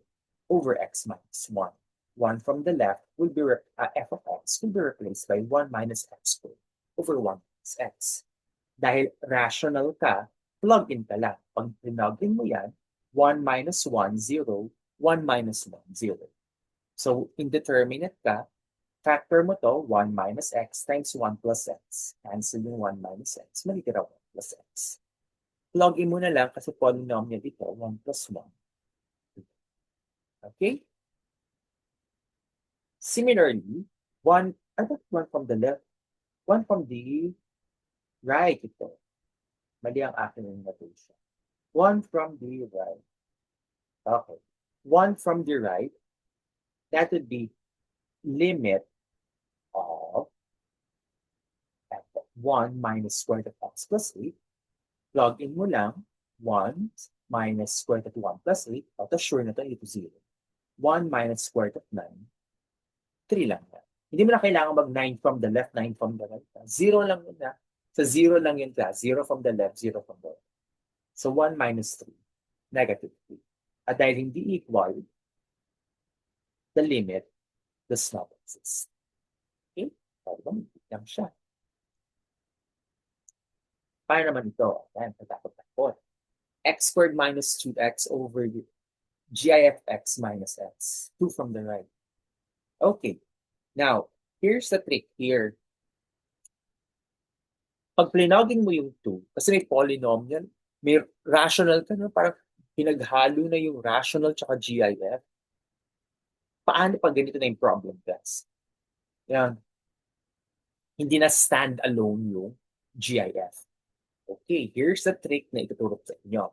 over x minus 1. 1 from the left will be f of x will be replaced by 1 minus x squared over 1 minus x. Dahil rational ka, plug in ka lang. Pag plug in mo yan, 1 minus 1, 0, 1 minus 1, 0. So, indeterminate ka, factor mo to, 1 minus x times 1 plus x. Cancel yung 1 minus x. Malitira 1 plus x. Plug in mo na lang kasi polynomial ito, 1 plus 1. Okay? Similarly, 1 from the left, 1 from the right ito. Mali ang aking notation. 1 from the right. Okay. 1 from the right, that would be limit of 1 minus square root of x plus 8. Plug in mo lang, 1 minus square root of 1 plus 8. Tapos sure na ito, ito 0. 1 minus square root of 9. 3 lang yan. Hindi mo na kailangan mag-9 from the left, 9 from the right. 0 lang yun na. So 0 lang yun class. 0 from the left, 0 from the right. So 1 minus 3. Negative 3. At dahil hindi equal, the limit does not exist. Okay? Parang lang siya. Paano naman ito? Ayan, patakot-takot. X squared minus 2x over GIF x minus x. 2 from the right. Okay. Now, here's the trick here. Pag plinogin mo yung 2, kasi may polynomial, may rational ka, no? Parang pinaghalo na yung rational tsaka GIF. Paano pag ganito na yung problem, guys? Yan. Hindi na stand-alone yung GIF. Okay, here's the trick na ituturo sa inyo.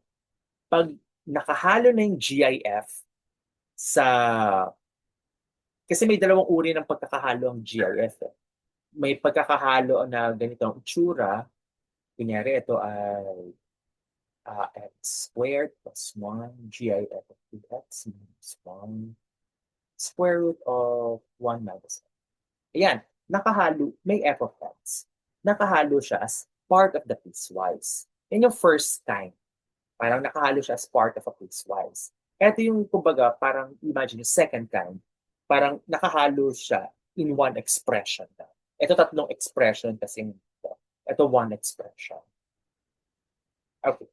Pag nakahalo na yung GIF sa... Kasi may dalawang uri ng pagkakahalo ang GIF. May pagkakahalo na ganitong itsura. Kunyari, ito ay x squared plus 1 GIF of 2x minus 1 square root of 1 minus x. Ayan, nakahalo, may f of x. Nakahalo siya as part of the piecewise. Yan yung first time. Parang nakahalo siya as part of a piecewise. Ito yung, kumbaga, parang imagine yung second kind. Parang nakahalo siya in one expression. Ito tatlong expression kasi ito one expression. Okay.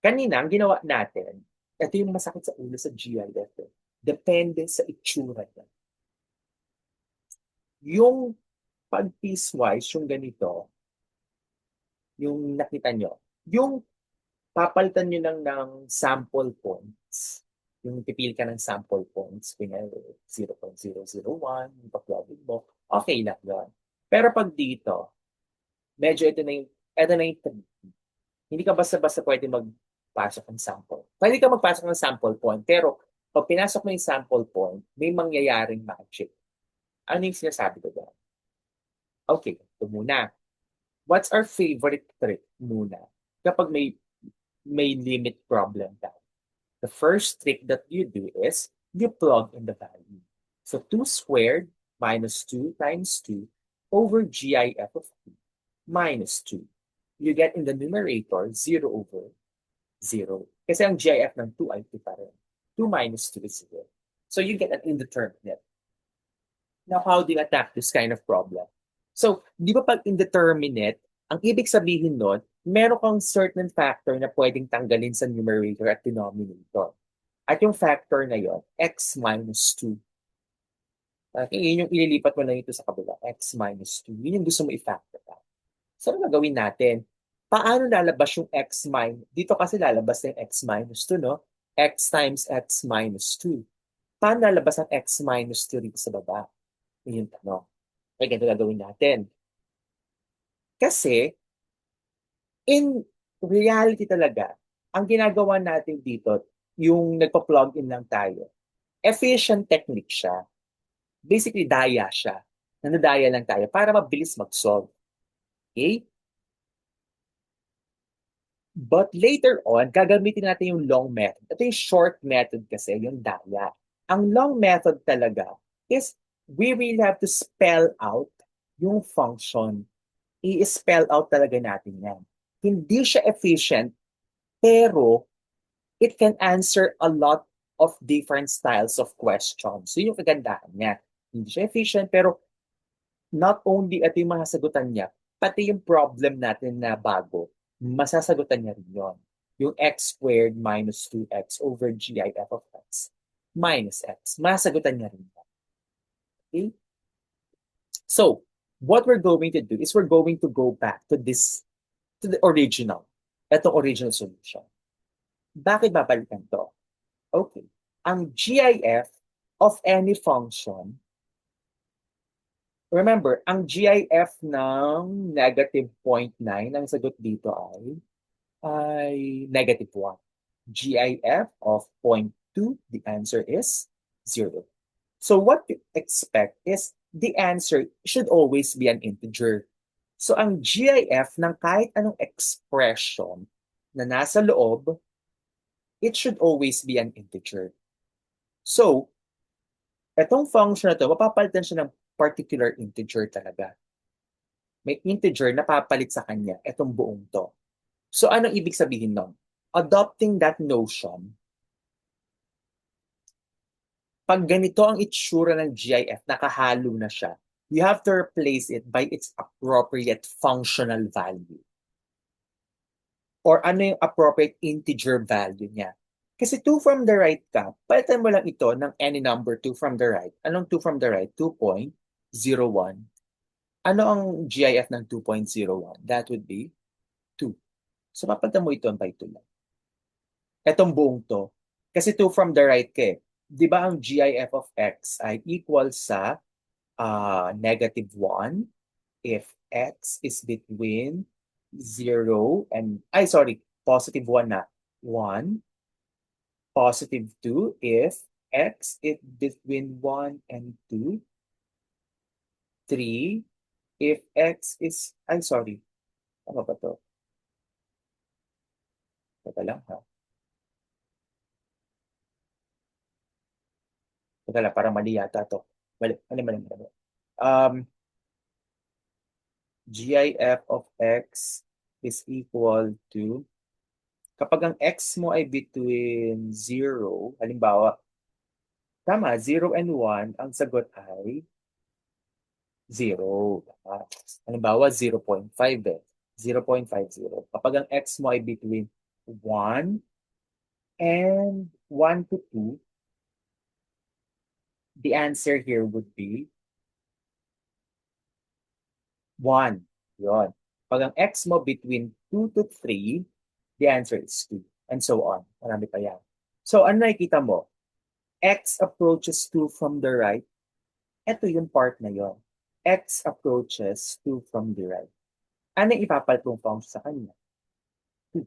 Kanina, ang ginawa natin, ito yung masakit sa ulo sa GIF. Depende sa itsura niya. Yung pag piecewise, yung ganito, yung nakita nyo, yung papalitan nyo lang ng sample points. Yung pipili ka ng sample points, kunyari 0.001, yung pa-plugin mo, okay lang yun. Pero pag dito, medyo ito na yung tricky. Hindi ka basta-basta pwede magpasok ng sample. Pwede ka magpasok ng sample point, pero pag pinasok mo yung sample point, may mangyayaring magic. Ano yung sinasabi ko doon? Okay, ito muna. What's our favorite trick muna? Kapag may limit problem tayo. The first trick that you do is you plug in the value. So 2 squared minus 2 times 2 over GIF of 2 minus 2. You get in the numerator 0 over 0. Kasi ang GIF ng 2 ay 2 pa rin. 2 minus 2 is 0. So you get an indeterminate. Now, how do you attack this kind of problem? So, di ba pag indeterminate, ang ibig sabihin nun, meron kang certain factor na pwedeng tanggalin sa numerator at denominator. At yung factor na yon, x minus 2. Okay, yun yung ililipat mo lang ito sa kabila, x minus 2. Yun yung gusto mo i-factor out. So, ano gagawin natin? Paano lalabas yung x minus? Dito kasi lalabas na yung x minus 2, no? X times x minus 2. Paano lalabas ang x minus 2 rito sa baba? Yun yung tanong. Okay, ganito gagawin natin. Kasi, in reality talaga, ang ginagawa natin dito, yung nagpa-plug in lang tayo, efficient technique siya. Basically, daya siya. Nanadaya lang tayo para mabilis mag-solve. Okay? But later on, gagamitin natin yung long method. Ito yung short method kasi, yung daya. Ang long method talaga is we really have to spell out yung function. I-spell out talaga natin yan. Hindi siya efficient, pero it can answer a lot of different styles of questions. So yung kagandahan niya. Hindi siya efficient, pero not only ito yung mga sagutan niya, pati yung problem natin na bago, masasagutan niya rin yun. Yung x squared minus 2x over GIF of x minus x. Masasagutan niya rin yun. Okay? So, what we're going to do is we're going to go back to the original. Itong original solution. Bakit babalikan to? Okay. Ang GIF of any function, remember, ang GIF ng negative 0.9, ang sagot dito ay negative 1. GIF of 0.2, the answer is 0. So what you expect is the answer should always be an integer. So ang GIF ng kahit anong expression na nasa loob, it should always be an integer. So, etong function na to, mapapalitan siya ng particular integer talaga. May integer na papalit sa kanya, etong buong to. So, anong ibig sabihin nun? Adopting that notion, pag ganito ang itsura ng GIF, nakahalo na siya, you have to replace it by its appropriate functional value. Or ano yung appropriate integer value niya. Kasi 2 from the right ka, palitan mo lang ito ng any number 2 from the right. Anong 2 from the right? 2.01. Ano ang GIF ng 2.01? That would be 2. So, papalitan mo ito by 2 lang. Etong buong to. Kasi 2 from the right ka eh. Di ba ang GIF of x ay equal sa negative 1 if x is between 0 and, positive 1 na. 1, positive 2 if x is between 1 and 2, 3 if x is, ano ba to? Teka lang ha. Teka lang, parang mali yata to. Mali. GIF of x is equal to, kapag ang x mo ay between 0, halimbawa, tama, 0 and 1, ang sagot ay 0. Halimbawa, 0.5 eh. 0.50. Kapag ang x mo ay between 1 and 1 to 2, the answer here would be 1. Yun. Pag ang x mo between 2 to 3, The answer is 2. And so on. Marami pa yan. So, ano nakikita mo? X approaches 2 from the right. Ito yung part na yon. X approaches 2 from the right. Ano yung ipapalit mong function sa kanya? 2.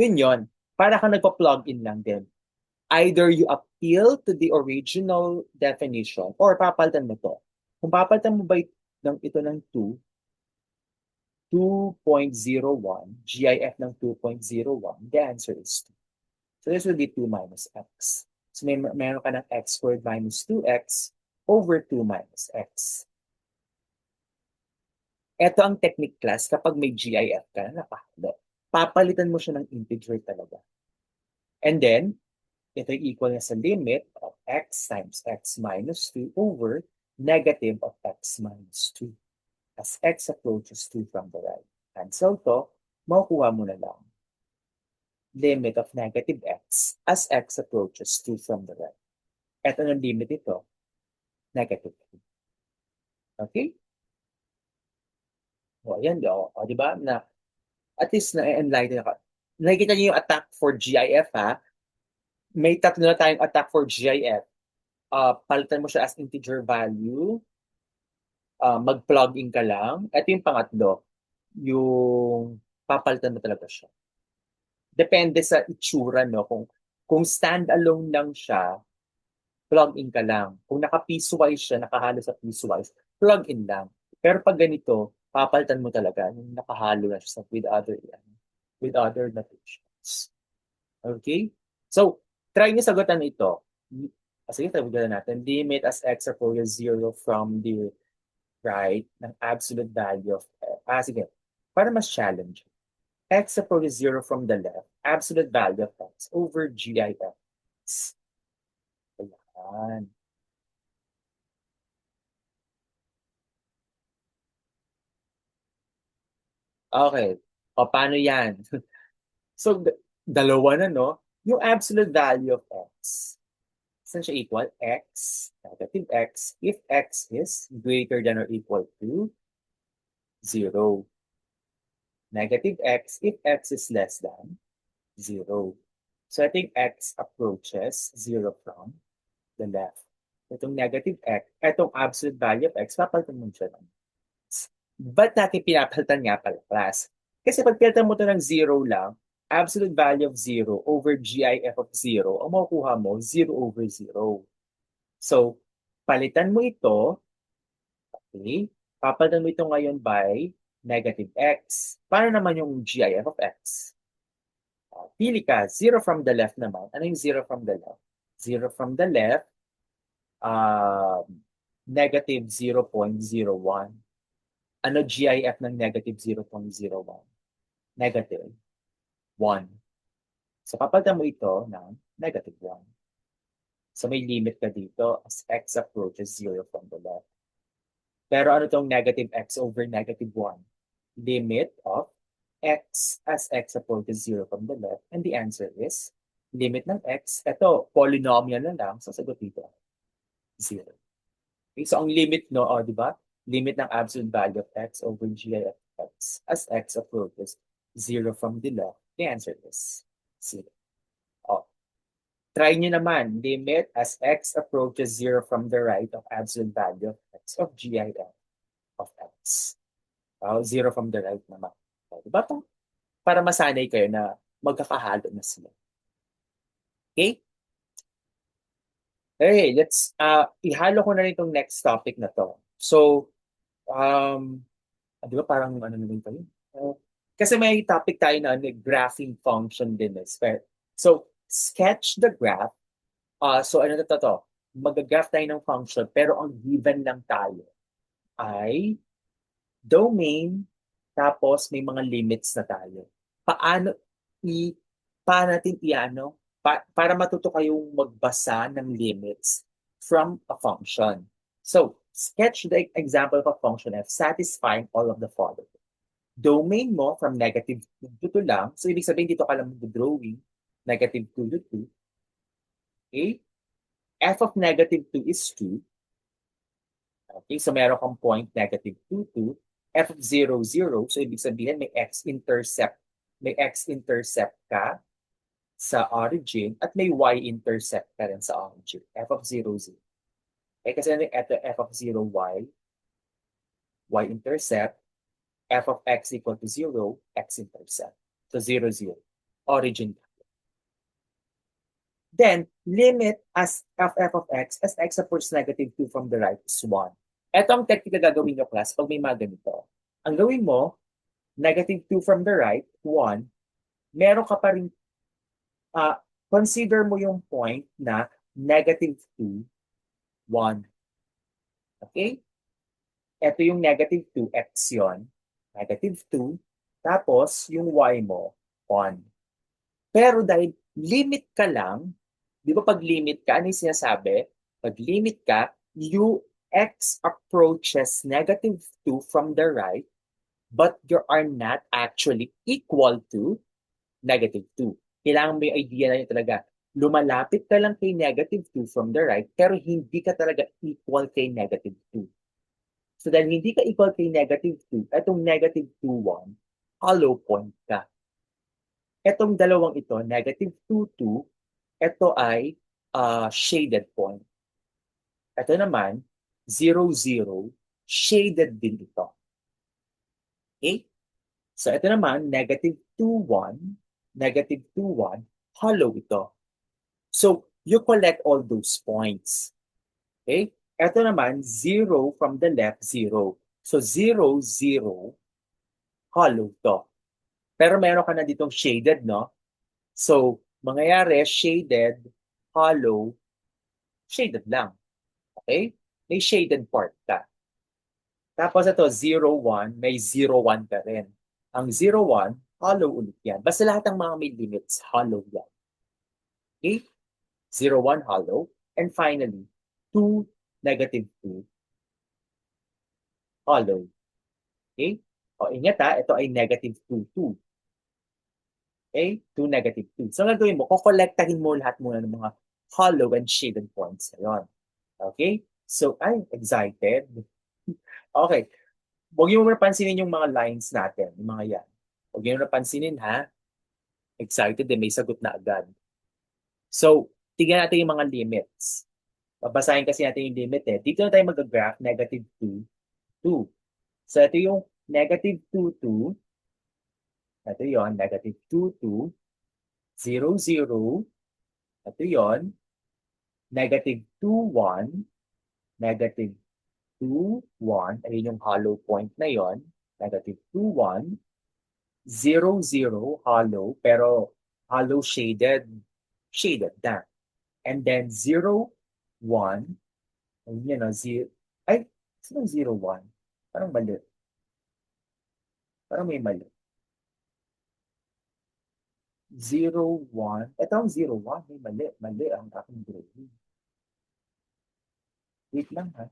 Yun yon. Para ka nagpa-plug in lang din. Either you appeal to the original definition or papalitan mo to. Kung papalitan mo ba ito ng 2, 2.01, GIF ng 2.01, the answer is 2. So this will be 2 minus x. So meron ka ng x squared minus 2x over 2 minus x. Ito ang technique class kapag may GIF ka na nakahalo. Papalitan mo siya ng integer talaga. And then, ito ay equal na sa limit of x times x minus 2 over negative of x minus 2. As x approaches 2 from the right. Cancel to, makukuha mo na lang limit of negative x as x approaches 2 from the right. Ito ng limit ito, negative 2. Okay? O, ayan, o, di ba? Na, at least na-enlighten ako. Nakikita niyo yung attack for GIF, ha? May tatlo na tayong attack for GIF. Palitan mo siya as integer value. Mag-plug in ka lang. Ito yung pangatlo. Yung papalitan mo talaga siya. Depende sa itsura, no? Kung stand-alone lang siya, plug in ka lang. Kung naka-piecewise siya, nakahalo sa piecewise, plug in lang. Pero pag ganito, papalitan mo talaga yung nakahalo na siya with other notations. Okay? So, try niyo sagutan ito. Sige, sagutan natin. Limit as x approaches 0 from the right ng absolute value of x. Sige. Para mas challenging. X approaches 0 from the left, absolute value of x over GIF. Ayan. Okay. O, paano yan? So, dalawa na, no? Yung absolute value of x. Saan siya equal? X, negative x, if x is greater than or equal to 0. Negative x if x is less than 0. So I think x approaches 0 from the left. Itong negative x, itong absolute value of x, papalitan mo siya ng x. Ba't natin pinapalitan nga pala, class? Kasi pag pilitan mo ito ng 0 lang, absolute value of 0 over GIF of 0, ang makukuha mo, 0 over 0. So, palitan mo ito, okay? Papalitan mo ito ngayon by negative x. Paano naman yung GIF of x? Pili ka, 0 from the left naman. Ano yung 0 from the left? 0 from the left, negative 0.01. Ano GIF ng negative 0.01? Negative 1. So papalitan mo ito ng negative 1. So may limit ka dito as x approaches 0 from the left. Pero ano itong negative x over negative 1? Limit of x as x approaches 0 from the left. And the answer is, limit ng x, ito, polynomial na lang, sasagot dito, 0. Okay, so ang limit, no, di ba? Limit ng absolute value of x over GIF of x as x approaches 0 from the left. The answer is 0. Try nyo naman, limit as x approaches 0 from the right of absolute value of x of GIF of x. 0 from the right naman. Diba ito? Para masanay kayo na magkakahalo na sila. Okay? Okay, let's, ihalo ko na rin itong next topic na to. So, di ba parang ano naman pa yun? Kasi may topic tayo na graphing function din. So, sketch the graph. So, ano to? Mag-graph tayo ng function, pero ang given lang tayo ay domain, tapos may mga limits na tayo. Paano natin iano? Para matuto kayong magbasa ng limits from a function. So, sketch the example of a function f satisfying all of the following. Domain mo from negative 2 to 2 lang. So, ibig sabihin dito ka lang mag-drawing. Negative 2 to 2. Okay? F of negative 2 is 2. Okay, so meron kang point negative 2, 2. F of 0, 0. So, ibig sabihin may x-intercept may x-intercept ka sa origin at may y-intercept ka rin sa origin. F of 0, 0. Kasi ano ito f of 0, y-intercept, f of x equal to 0, x-intercept. So 0, 0. Origin. Then, limit as f of x as x approaches -2 from the right is 1. Ito ang technique na gagawin nyo, class, pag may mga ganito. Ang gawin mo, -2 from the right, 1, meron ka pa rin, consider mo yung point na -2, 1. Okay? Ito yung -2, x yun. -2, tapos yung y mo, 1. Pero dahil limit ka lang, di ba pag limit ka, ano yung sinasabi? Pag limit ka, x approaches -2 from the right, but you are not actually equal to -2. Kailangan mo yung idea na yun talaga. Lumalapit ka lang kay -2 from the right, pero hindi ka talaga equal kay -2. So dahil hindi ka equal kay -2, etong -2, 1, hollow point ka. Etong dalawang ito, -2, 2, ito ay shaded point. Ito naman, 0, 0, shaded din ito. Okay? So ito naman, -2, 1, -2, 1, hollow ito. So you collect all those points. Okay? Ito naman, 0 from the left, 0. So 0, 0, hollow to. Pero meron ka na ditong shaded, no? So, mangyayari, shaded, hollow, shaded lang. Okay? May shaded part ka. Tapos ito, 0, 1, may 0, 1 ka rin. Ang 0, 1, hollow ulit yan. Basta lahat ng mga may limits, hollow yan. Okay? 0, 1, hollow. And finally, 2, -2, hollow. Okay? O, ingat ha, ito ay -2, 2. Okay? 2, -2. So, ang gagawin mo, kukolektahin mo lahat muna ng mga hollow and shaded points. Ayun. Okay? So, ay, excited. Okay. Huwag niyo muna pansinin yung mga lines natin, yung mga yan. Huwag niyo muna pansinin, ha? Excited din, may sagot na agad. So, tignan natin yung mga limits. Babasahin kasi natin yung limit eh. Dito na tayo mag-graph, -2, 2. So, ito yung -2, 2. Ito yon, -2, 2. 0, 0. Ito yon, -2, 1. -2, 1. Ayun yung hollow point na yon. -2, 1. 0, 0, hollow, pero hollow shaded, shaded na. And then 0, 1, ayun yun, 0, ay, sino 0, 1? Parang mali. Parang may mali. 0, 1. Ito ang 0, 1. May mali. Mali ang aking drawing. Wait lang ha.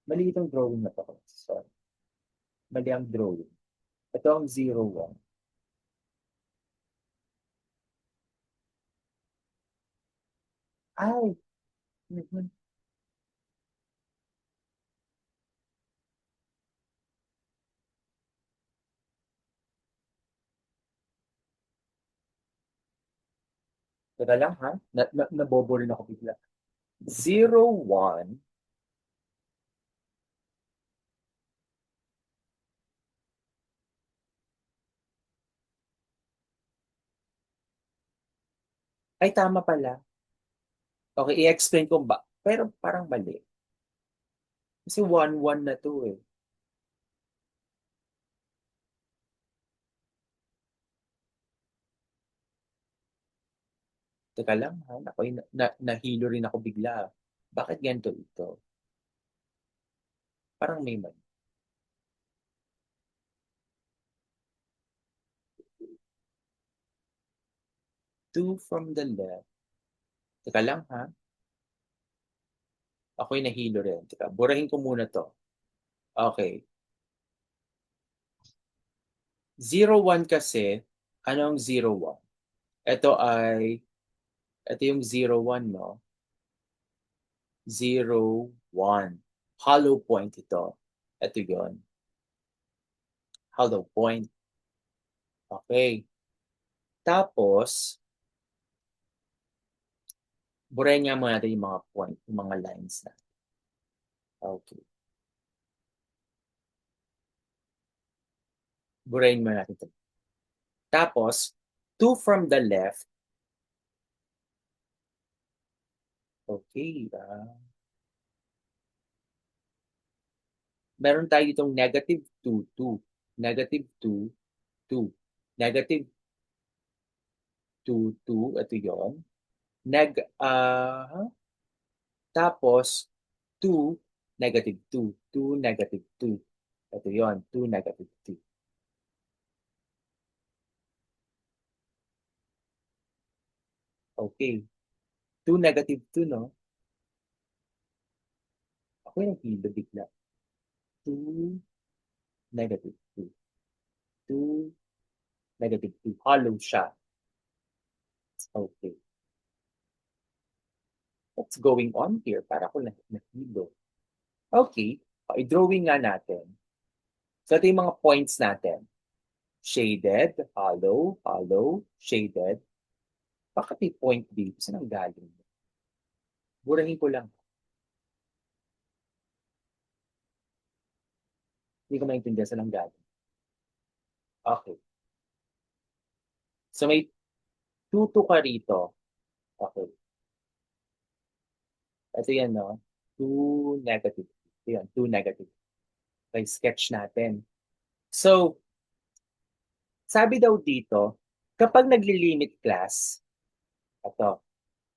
Mali itong drawing na to. Sorry. Mali ang drawing. Ito ang 0, 1. Ay! Teka lang ha. Nabobo rin ako bigla. 0, 1. Ay, tama pala. Okay, i-explain ko ba? Pero parang mali. Kasi 1-1 na to eh. Teka lang ha, ako'y nahilo rin ako bigla. Bakit ganito ito? Parang may mali. 2 from the left. Teka lang ha. Ako'y nahilo rin. Teka, burahin ko muna to. Okay. 0-1 kasi, ano ang 0-1? Ito yung 0-1, no? 0-1. Hollow point ito. Ito yon. hollow point. Okay. Tapos, burahin nga muna natin yung mga point, yung mga lines na. Okay. Burahin muna natin ito. Tapos, 2 from the left. Okay. Meron tayo itong negative 2, 2. Negative 2, 2. Negative 2, 2. Ito yun. Tapos, 2, negative 2. 2, negative 2. Ito yun. 2, negative 2. Okay. 2, negative 2, no? Ako yung kilo bigla. 2, negative 2. 2, negative 2. Hollow siya. Okay. What's going on here? Para ko nahilo. Okay. I-drawing nga natin. So, ito yung mga points natin. Shaded, hollow, hollow, shaded. Bakit may point dito? Saan ang galing? Burahin ko lang. Hindi ko maintindihan saan ang galing. Okay. So, may 2 ka rito. Okay. Ito yan, no? 2 negative. Ito yan, 2 negative. Okay, sketch natin. So, sabi daw dito, kapag nagli-limit class, ito,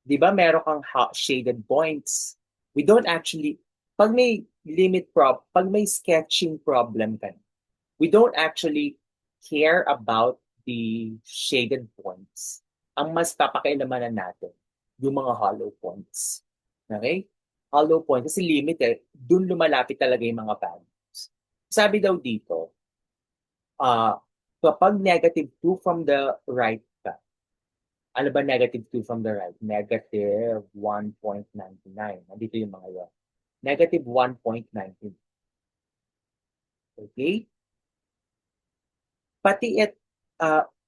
di ba meron kang shaded points? We don't actually, pag may pag may sketching problem ka, we don't actually care about the shaded points. Ang mas papakailaman natin, yung mga hollow points. Okay? Hollow point, kasi limited, dun lumalapit talaga yung mga values. Sabi daw dito, kapag negative 2 from the right ka, ano ba negative 2 from the right? Negative 1.99. Nandito yung mga yun. Negative 1.99. Okay? Pati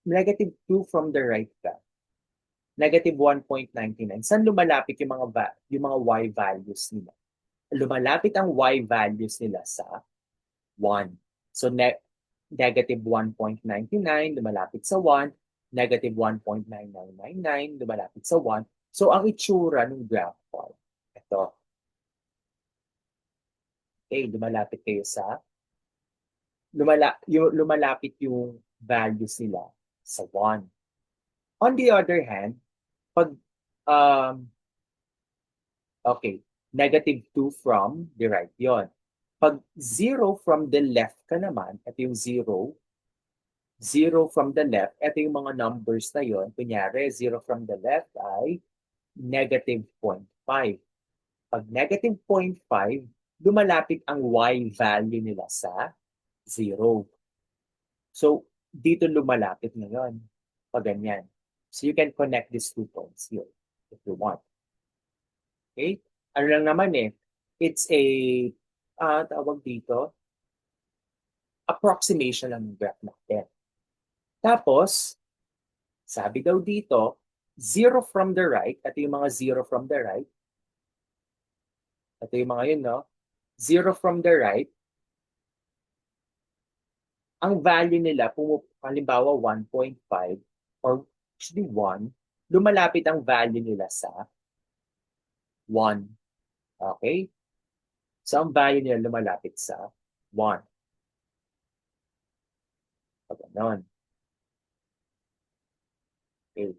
negative 2 from the right ka, negative 1.99. Saan lumalapit yung mga y values nila? Lumalapit ang y values nila sa 1. So, negative 1.99, lumalapit sa 1. Negative 1.9999, lumalapit sa 1. So, ang itsura ng graph ko, ito. Okay, lumalapit kayo sa, lumalapit yung values nila sa 1. On the other hand, pag, okay, negative 2 from the right, yon. Pag 0 from the left ka naman, ito yung 0, 0 from the left, ito yung mga numbers na yon. Kunyari, 0 from the left ay negative 0.5. Pag negative 0.5, lumalapit ang y value nila sa 0. So, dito lumalapit ngayon. Pag ganyan. So, you can connect these 2 points here if you want. Okay? Ano lang naman it's a, tawag dito, approximation ng graph natin. Tapos, sabi daw dito, 0 from the right, ito yung mga 0 from the right. Ito yung mga yun, no? 0 from the right, ang value nila, halimbawa 1.5 or actually 1, lumalapit ang value nila sa 1. Okay? So, ang value nila lumalapit sa 1. Pag ganon. Okay.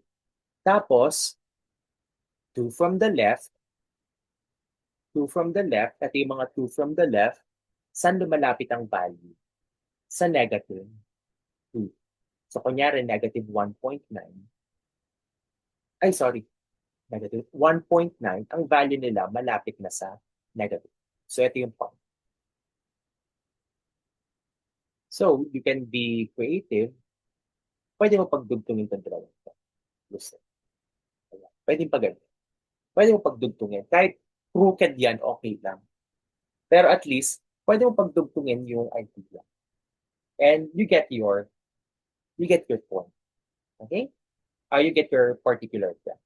Tapos, 2 from the left, 2 from the left, at yung mga 2 from the left, saan lumalapit ang value? Sa negative 2. So, kunyari, negative 1.9. Ay, sorry. Negative 1.9. Ang value nila malapit na sa negative. So, ito yung point. So, you can be creative. Pwede mo pagdugtungin itong dalawa. Gusto. Pwede pa ganun. Pwede mo pagdugtungin. Kahit crooked yan, okay lang. Pero at least, pwede mo pagdugtungin yung idea. And you get your point. Okay? You get your particular graph.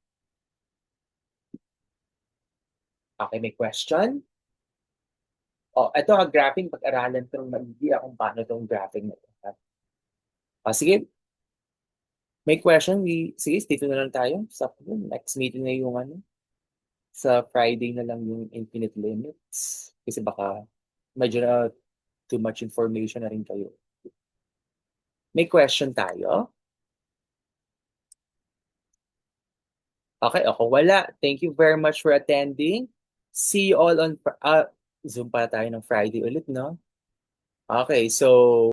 Okay, may question? Ito graphing, pag-aralan ko ng maigi kung paano itong graphing na ito. Sige, may question? Sige, dito na lang tayo. Next meeting na yung ano. Sa Friday na lang yung infinite limits. Kasi baka medyo na too much information na rin kayo. May question tayo? Okay, ako wala. Thank you very much for attending. See you all on Zoom pa tayo ng Friday ulit, no? Okay, so